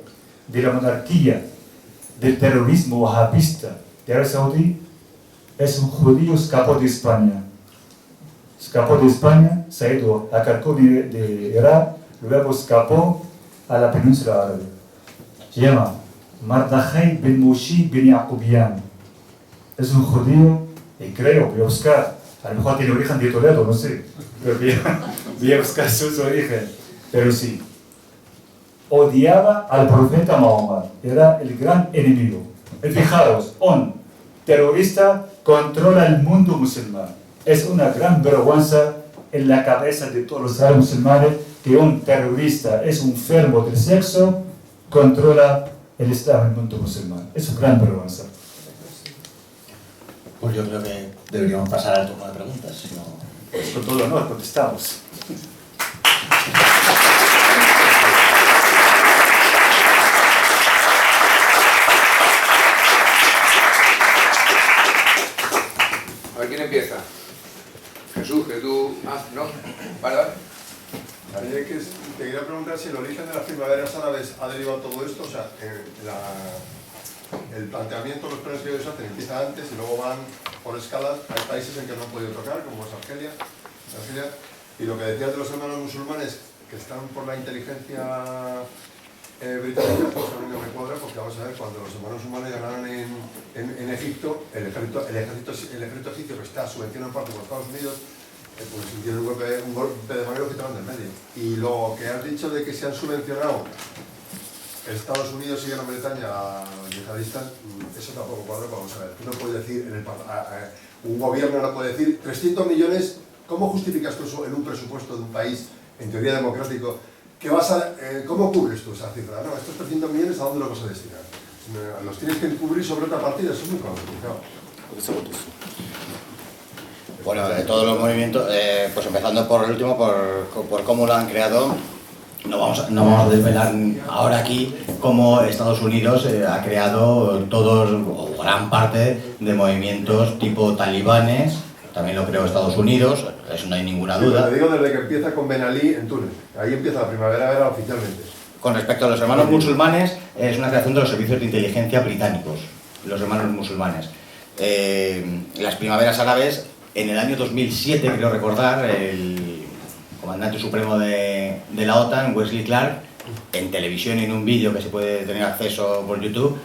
de la monarquía del terrorismo wahabista de Arabia Saudí es un judío, escapó de España. Escapó de España, se ha ido a Carcú de Irak, luego escapó a la península árabe. Se llama Mardajai bin Mushi bin Yaqubian. Es un judío, y creo, voy a buscar, a lo mejor tiene origen de Toledo, no sé, pero voy a buscar su origen. Pero sí, odiaba al profeta Mahoma, era el gran enemigo. Y fijaros, un terrorista controla el mundo musulmán. Es una gran vergüenza en la cabeza de todos los árabes musulmanes que un terrorista es un enfermo del sexo, controla el Islam en el mundo musulmán. Es una gran vergüenza. Pues yo creo que deberíamos pasar al turno de preguntas. Si no... Pues con todo honor contestamos. A ver, ¿quién empieza? Jesús, que tú... Ah, no. Vale. Te quería preguntar si el origen de las primaveras árabes ha derivado todo esto, o sea, el planteamiento de los planes que ellos hacen empieza antes y luego van por escalas. Hay países en que no han podido tocar, como es Argelia, y lo que decías de los hermanos musulmanes, que están por la inteligencia británica, pues a mí no me cuadra, porque vamos a ver, cuando los hermanos musulmanes ganaron en Egipto, el ejército egipcio, que está subvencionado en parte por Estados Unidos, pues hicieron un golpe de mano y lo quitaron del medio. Y lo que has dicho de que se han subvencionado Estados Unidos y Gran Bretaña a yihadistas, eso tampoco cuadra. Vamos a ver, tú no puedes decir, un gobierno no puede decir 300 millones, ¿cómo justificas tú eso en un presupuesto de un país, en teoría democrático, que ¿cómo cubres tú esa cifra? No, estos 300 millones, ¿a dónde los vas a destinar? Los tienes que cubrir sobre otra partida, eso es muy complicado. Bueno, de todos los movimientos, pues empezando por el último, por cómo lo han creado, No vamos a desvelar ahora aquí cómo Estados Unidos ha creado todos o gran parte de movimientos tipo talibanes, también lo creó Estados Unidos, eso no hay ninguna duda. Te digo desde que empieza con Ben Ali en Túnez, ahí empieza la primavera árabe oficialmente. Con respecto a los hermanos musulmanes, es una creación de los servicios de inteligencia británicos, los hermanos musulmanes. Las primaveras árabes, en el año 2007, creo recordar, el comandante supremo de la OTAN, Wesley Clark, en televisión y en un vídeo que se puede tener acceso por YouTube,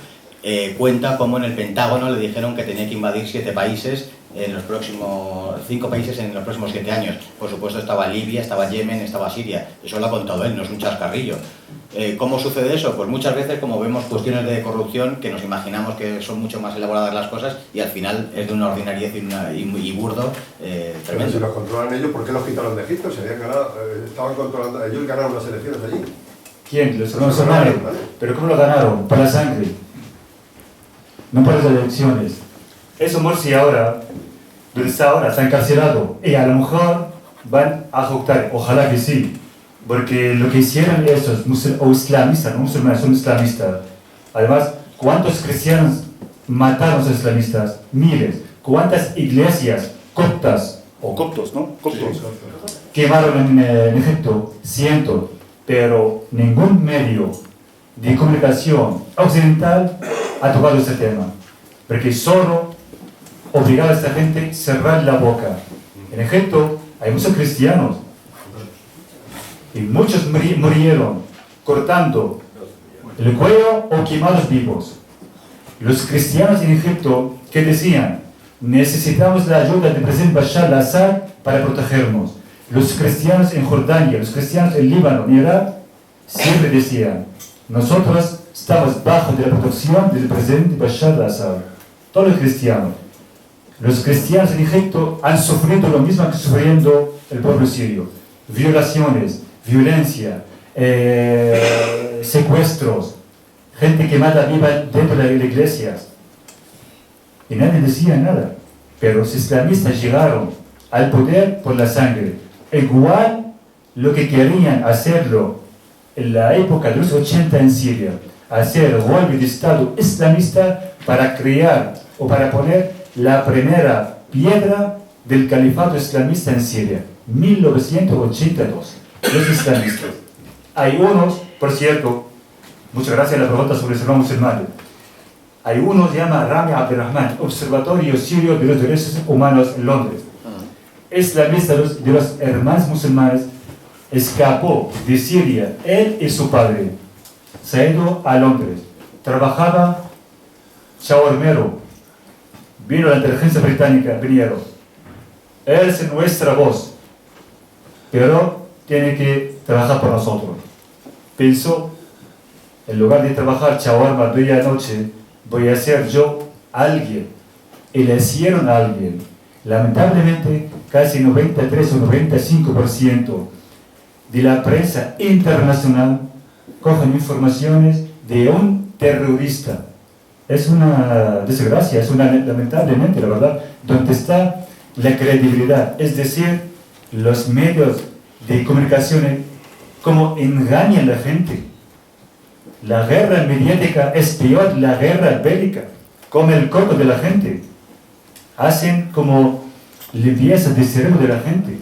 cuenta cómo en el Pentágono le dijeron que tenía que invadir 7 países en los próximos 5 países en los próximos 7 años. Por supuesto estaba Libia, estaba Yemen, estaba Siria. Eso lo ha contado él, no es un chascarrillo. ¿Cómo sucede eso? Pues muchas veces, como vemos cuestiones de corrupción, que nos imaginamos que son mucho más elaboradas las cosas y al final es de una ordinariedad y burdo tremendo. Si los controlan ellos, ¿por qué los quitaron de Egipto? Se habían ganado, estaban controlando, ellos ganaron las elecciones allí. ¿Quién? Los hermanos musulmanes. ¿Pero cómo lo ganaron? Por la sangre. No por las elecciones. Eso Morsi ahora, donde está ahora, está encarcelado. Y a lo mejor van a ejecutar. Ojalá que sí. Porque lo que hicieron esos o islamistas, no musulmanes, son islamistas. Además, ¿cuántos cristianos mataron a los islamistas? Miles. ¿Cuántas iglesias coptas, o coptos, ¿no? Coptos. Sí. Quemaron en Egipto? Cientos. Pero ningún medio de comunicación occidental ha tocado este tema. Porque solo obligaba a esta gente a cerrar la boca. En Egipto hay muchos cristianos. Y muchos murieron cortando el cuello o quemados vivos. Los cristianos en Egipto que decían, necesitamos la ayuda del presidente Bashar al-Assad para protegernos. Los cristianos en Jordania, los cristianos en Líbano, en Irak, siempre decían, nosotros estamos bajo de la protección del presidente Bashar al-Assad. Todos los cristianos. Los cristianos en Egipto han sufrido lo mismo que sufriendo el pueblo sirio. Violaciones, violencia, secuestros, gente quemada viva dentro de las iglesias. Y nadie decía nada. Pero los islamistas llegaron al poder por la sangre. Igual lo que querían hacerlo en la época de los 80 en Siria, hacer golpe de Estado islamista para crear o para poner la primera piedra del califato islamista en Siria, 1982. Los islamistas. Hay unos, por cierto, muchas gracias a la pregunta sobre el Islam musulmán. Hay uno que se llama Rami Abdurrahman, Observatorio Sirio de los Derechos Humanos en Londres. Islamista de los hermanos musulmanes, escapó de Siria, él y su padre. Se ha ido a Londres. Trabajaba shawarmero. Vino la inteligencia británica, vinieron. Él es nuestra voz, pero tiene que trabajar por nosotros. Pensó, en lugar de trabajar shawarma día y noche, voy a ser yo alguien. Y le hicieron a alguien. Lamentablemente, casi 93 o 95% de la prensa internacional cogen informaciones de un terrorista. Es una desgracia, es una, lamentablemente, la verdad, donde está la credibilidad. Es decir, los medios de comunicación, cómo engañan a la gente. La guerra mediática es peor, la guerra bélica. Come el coco de la gente. Hacen como limpieza de cerebro de la gente.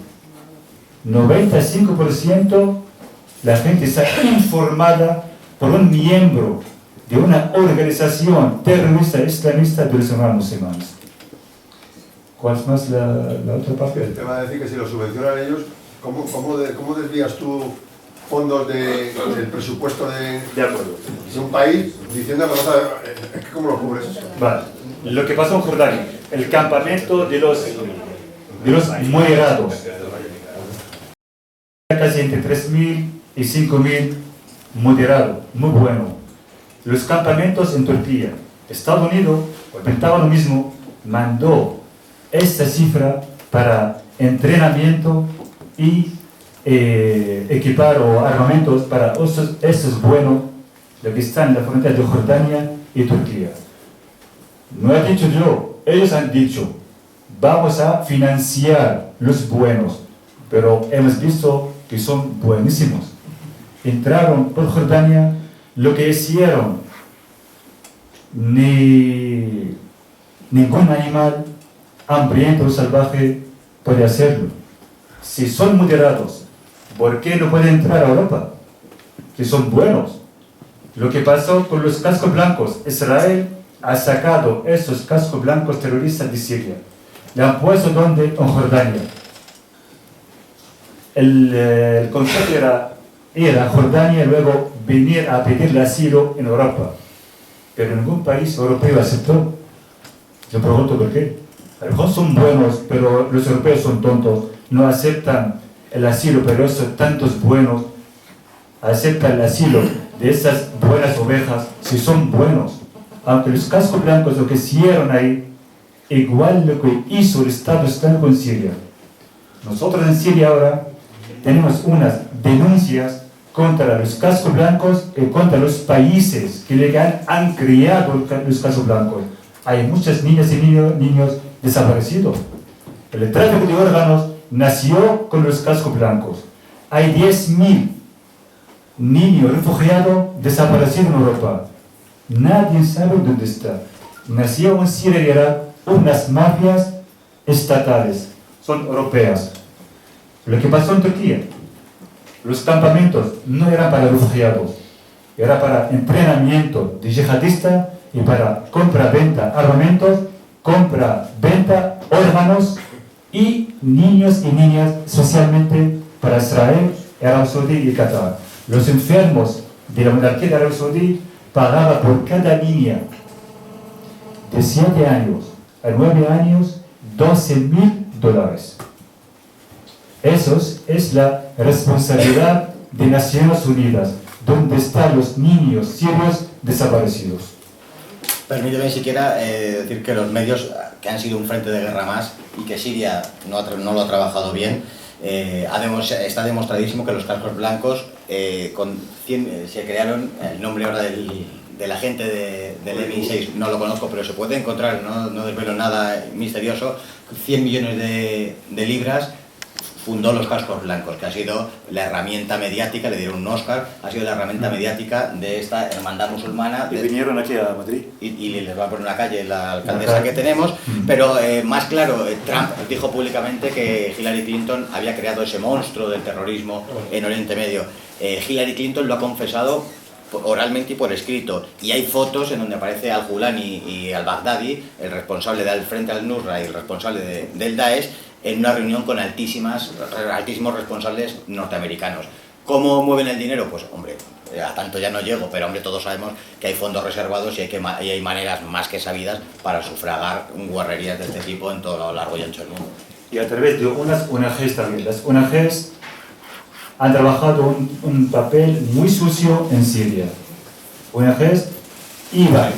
95% la gente está informada por un miembro de una organización terrorista islamista de los hermanos musulmanes. ¿Cuál es más la otra parte? El tema de decir que si lo subvencionan ellos, ¿cómo desvías tú fondos del presupuesto de un país diciendo que ¿cómo lo cubres eso? Vale. Lo que pasó en Jordania, el campamento de los moderados. Casi entre 3.000 y 5.000 moderados, muy bueno. Los campamentos en Turquía, Estados Unidos, el Pentágono mismo, mandó esta cifra para entrenamiento y equipar o armamentos para estos buenos, los que están en la frontera de Jordania y Turquía. No he dicho yo, ellos han dicho, vamos a financiar los buenos, pero hemos visto que son buenísimos. entraron por Jordania, lo que hicieron, ningún animal hambriento o salvaje puede hacerlo. Si son moderados, ¿por qué no pueden entrar a Europa? Que son buenos. Lo que pasó con los cascos blancos, Israel ha sacado esos cascos blancos terroristas de Siria. Le han puesto donde? En Jordania. El concepto era ir a Jordania y luego venir a pedirle asilo en Europa. Pero ningún país europeo aceptó. Yo pregunto por qué. A lo mejor son buenos, pero los europeos son tontos. No aceptan el asilo, pero esos tantos buenos aceptan el asilo de esas buenas ovejas, si son buenos. Aunque los cascos blancos lo que hicieron ahí, igual lo que hizo el Estado Islámico en Siria. Nosotros en Siria ahora tenemos unas denuncias contra los cascos blancos y contra los países que han criado los cascos blancos. Hay muchas niñas y niños desaparecidos. El tráfico de órganos nació con los cascos blancos. Hay 10.000 niños refugiados desaparecidos en Europa. Nadie sabe dónde está. Nació en Siria y Irak unas mafias estatales, son europeas. Lo que pasó en Turquía, los campamentos no eran para refugiados, era para entrenamiento de yihadistas y para compra-venta armamentos, compra-venta órganos y niños y niñas, socialmente para Israel, Arabia Saudí y Qatar. Los enfermos de la monarquía de Arabia Saudí pagaban por cada niña de 7 años a 9 años $12.000. Eso es la responsabilidad de Naciones Unidas, donde están los niños sirios desaparecidos. Permíteme siquiera decir que los medios, que han sido un frente de guerra más y que Siria no lo ha trabajado bien, está demostradísimo que los cascos blancos se crearon, el nombre ahora del agente del MI6 no lo conozco, pero se puede encontrar, no desvelo nada misterioso, 100 millones de libras. Fundó los cascos blancos, que ha sido la herramienta mediática, le dieron un Oscar, ha sido la herramienta mediática de esta hermandad musulmana. Y vinieron aquí a Madrid. Y les va a poner una calle la alcaldesa que tenemos, pero más claro, Trump dijo públicamente que Hillary Clinton había creado ese monstruo del terrorismo en Oriente Medio. Hillary Clinton lo ha confesado oralmente y por escrito, y hay fotos en donde aparece al-Julani y al-Baghdadi, el responsable del Frente al-Nusra y el responsable del Daesh, en una reunión con altísimos responsables norteamericanos. ¿Cómo mueven el dinero? Pues hombre, a tanto ya no llego, pero hombre, todos sabemos que hay fondos reservados y hay maneras más que sabidas para sufragar guarrerías de este tipo en todo lo largo y ancho del mundo. Y a través de unas ONGs también. Las ONGs han trabajado un papel muy sucio en Siria. ONGs iban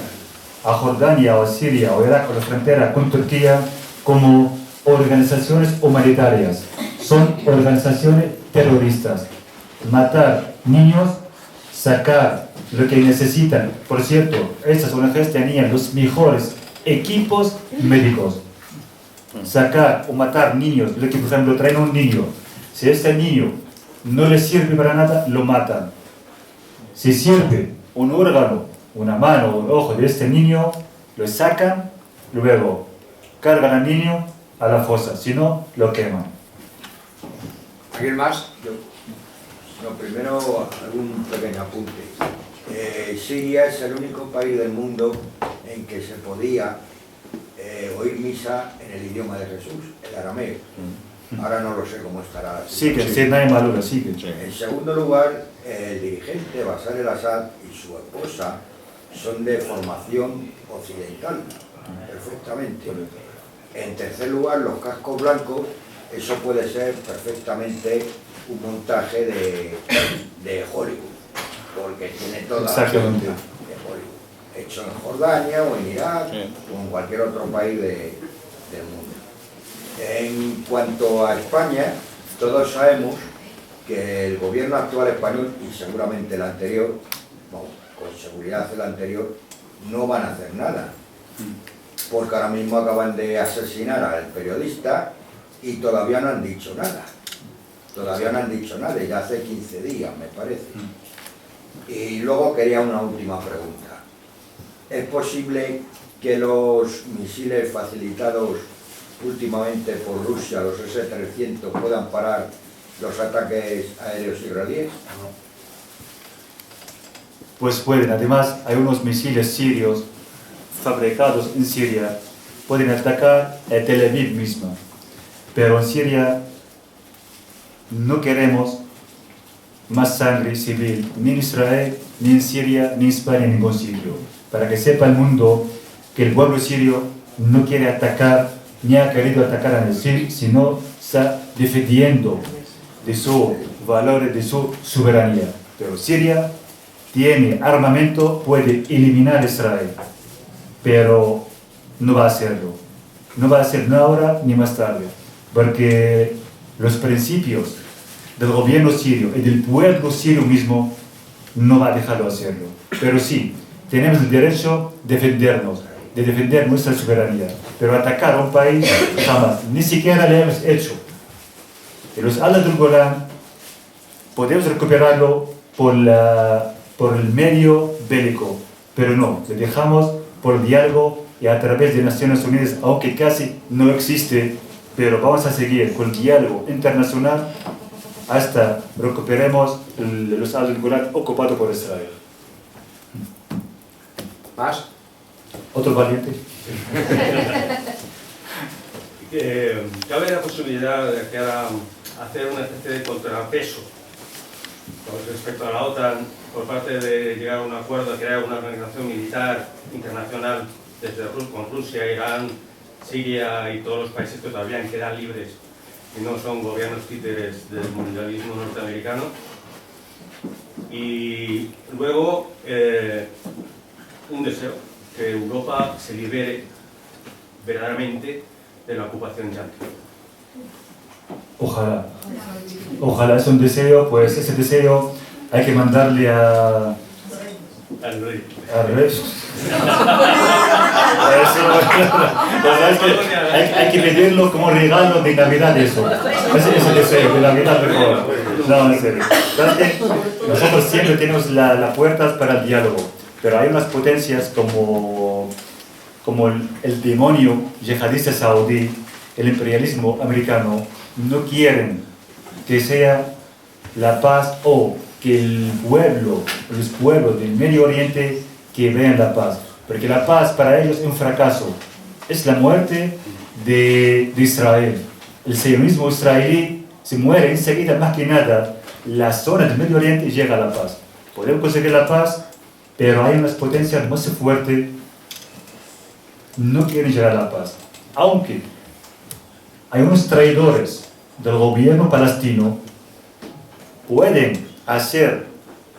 a Jordania o a Siria o Irak o la frontera con Turquía como organizaciones humanitarias. Son organizaciones terroristas. Matar niños, sacar lo que necesitan. Por cierto, estas ONGs tenían los mejores equipos médicos. Sacar o matar niños, lo que por ejemplo traen un niño. Si este niño no le sirve para nada, lo matan. Si sirve un órgano, una mano o un ojo de este niño, lo sacan, luego cargan al niño a la fosa, si no, lo queman. ¿Alguien más? No, primero algún pequeño apunte. Siria es el único país del mundo en que se podía oír misa en el idioma de Jesús, el arameo. Ahora no lo sé cómo estará. Sigue, si nadie madura, sigue. En segundo lugar, el dirigente Bashar el-Assad y su esposa son de formación occidental, perfectamente. En tercer lugar, los cascos blancos, eso puede ser perfectamente un montaje de Hollywood, porque tiene toda la pinta de Hollywood, hecho en Jordania o en Irak o en cualquier otro país del mundo. En cuanto a España, todos sabemos que el gobierno actual español y seguramente el anterior, bueno, con seguridad el anterior, no van a hacer nada. Porque ahora mismo acaban de asesinar al periodista y todavía no han dicho nada. Todavía no han dicho nada, ya hace 15 días, me parece. Y luego quería una última pregunta. ¿Es posible que los misiles facilitados últimamente por Rusia, los S-300, puedan parar los ataques aéreos israelíes? Pues pueden. Además, hay unos misiles sirios fabricados en Siria, pueden atacar a Tel Aviv misma. Pero en Siria no queremos más sangre civil, ni en Israel, ni en Siria, ni en España, en ningún sitio. Para que sepa el mundo que el pueblo sirio no quiere atacar, ni ha querido atacar a Siria, sino está defendiendo de sus valores, de su soberanía. Pero Siria tiene armamento, puede eliminar a Israel, pero no va a hacerlo. No va a hacerlo ni ahora ni más tarde, porque los principios del gobierno sirio y del pueblo sirio mismo no va a dejarlo hacerlo. Pero sí, tenemos el derecho de defendernos, de defender nuestra soberanía, pero atacar a un país jamás, ni siquiera lo hemos hecho. Y los alas del Golán podemos recuperarlo por el medio bélico, pero no, lo dejamos por el diálogo y a través de Naciones Unidas, aunque casi no existe, pero vamos a seguir con el diálogo internacional hasta recuperemos los alas del Golán ocupados por Israel. ¿Más? ¿Otro valiente? ¿Cabe la posibilidad de que hacer una especie de contrapeso con respecto a la OTAN por parte de llegar a un acuerdo de crear una organización militar internacional desde con Rusia, Irán, Siria y todos los países que todavía quedan libres y no son gobiernos títeres del mundialismo norteamericano? Y luego un deseo, que Europa se libere verdaderamente de la ocupación yanqui. Ojalá. Ojalá es un deseo, pues ese deseo hay que mandarle al rey. Hay que pedirlo como regalo de Navidad eso. Ese es el deseo, de Navidad mejor. No, en serio. Nosotros siempre tenemos las puertas para el diálogo, pero hay unas potencias como el demonio yihadista saudí, el imperialismo americano, no quieren que sea la paz o que los pueblos del Medio Oriente que vean la paz. Porque la paz para ellos es un fracaso. Es la muerte de Israel. El sionismo israelí se muere enseguida, más que nada. La zona del Medio Oriente llega a la paz. Podemos conseguir la paz, pero hay unas potencias más fuertes no quieren llegar a la paz. Aunque hay unos traidores del gobierno palestino pueden hacer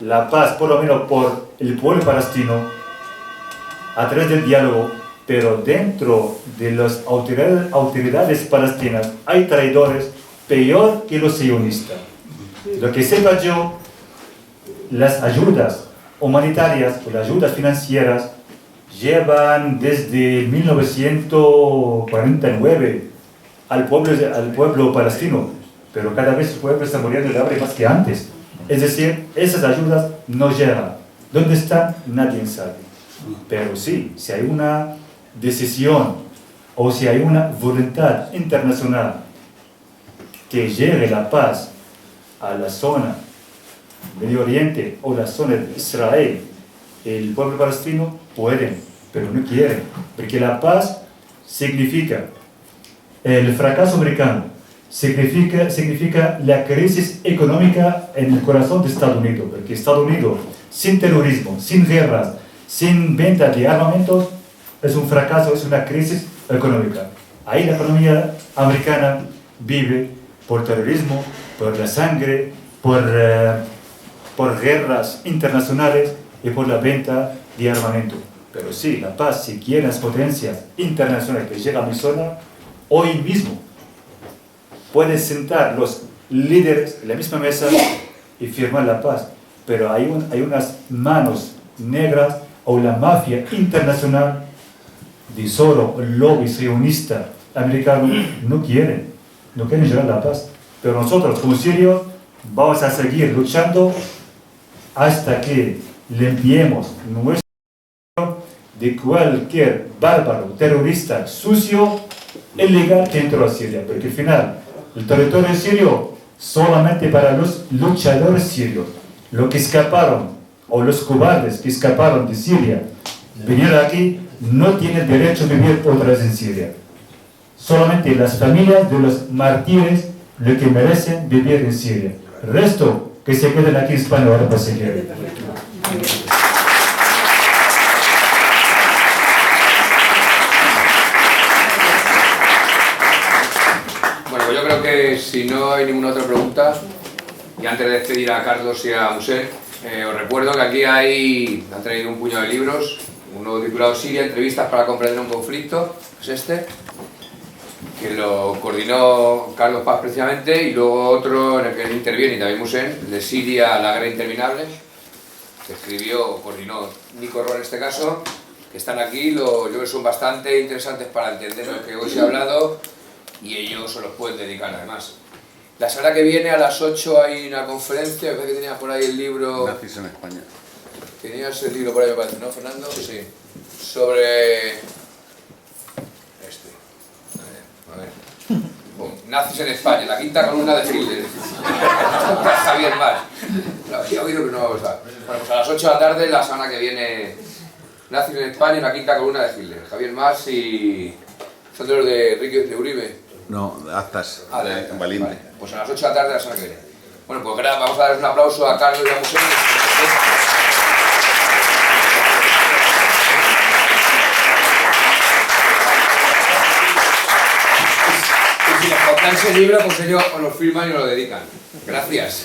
la paz, por lo menos por el pueblo palestino, a través del diálogo, pero dentro de las autoridades palestinas hay traidores peor que los sionistas. Lo que sepa yo, las ayudas humanitarias o las ayudas financieras llevan desde 1949 al pueblo palestino, pero cada vez el pueblo está muriendo de hambre más que antes. Es decir, esas ayudas no llegan. ¿Dónde están? Nadie sabe. Pero sí, si hay una decisión o si hay una voluntad internacional que llegue la paz a la zona Medio Oriente o la zona de Israel, el pueblo palestino pueden, pero no quieren, porque la paz significa el fracaso americano, significa la crisis económica en el corazón de Estados Unidos, porque Estados Unidos sin terrorismo, sin guerras, sin venta de armamentos, es un fracaso, es una crisis económica. Ahí la economía americana vive por terrorismo, por la sangre, por guerras internacionales y por la venta de armamento. Pero sí, la paz, si quieren las potencias internacionales que llegan a mi zona, hoy mismo pueden sentar los líderes en la misma mesa y firmar la paz. Pero hay unas manos negras o la mafia internacional de solo el lobby sionista americano no quieren llegar a la paz. Pero nosotros como sirios vamos a seguir luchando hasta que limpiemos nuestro de cualquier bárbaro, terrorista, sucio, ilegal que entró a Siria. Porque al final, el territorio sirio solamente para los luchadores sirios. Los que escaparon, o los cobardes que escaparon de Siria, vinieron aquí, no tienen derecho a vivir otra vez en Siria. Solamente las familias de los mártires lo que merecen vivir en Siria. El resto, que se queden aquí en España ahora para seguir. Bueno, pues yo creo que si no hay ninguna otra pregunta, y antes de despedir a Carlos y a Musel, os recuerdo que aquí han traído un puñado de libros, uno titulado Siria, entrevistas para comprender un conflicto, es este, que lo coordinó Carlos Paz precisamente, y luego otro en el que interviene y también Musel, el de Siria, la guerra interminable, que escribió, coordinó Nico Roa en este caso, que están aquí, yo creo que son bastante interesantes para entender lo que hoy se ha hablado, y ellos se los pueden dedicar además. La semana que viene a las 8 hay una conferencia, me parece que tenías por ahí el libro... Nazis en España. Tenías el libro por ahí, me parece, ¿no, Fernando? Sí. Sobre... A ver. Bueno, Nazis en España, la quinta columna de Hitler. Javier Mas. Lo había oído, pero no lo sabe. Bueno, pues a las 8 de la tarde, la semana que viene, Nazis en España, la quinta columna de Hitler. Javier Mas y... Son de los de Enrique de Uribe. No, actas, en Valiente. Vale. Pues a las 8 de la tarde la semana que viene. Bueno, pues vamos a dar un aplauso a Carlos y a Musel. Y si les compráis el libro, pues ellos os lo firman y os lo dedican. Gracias.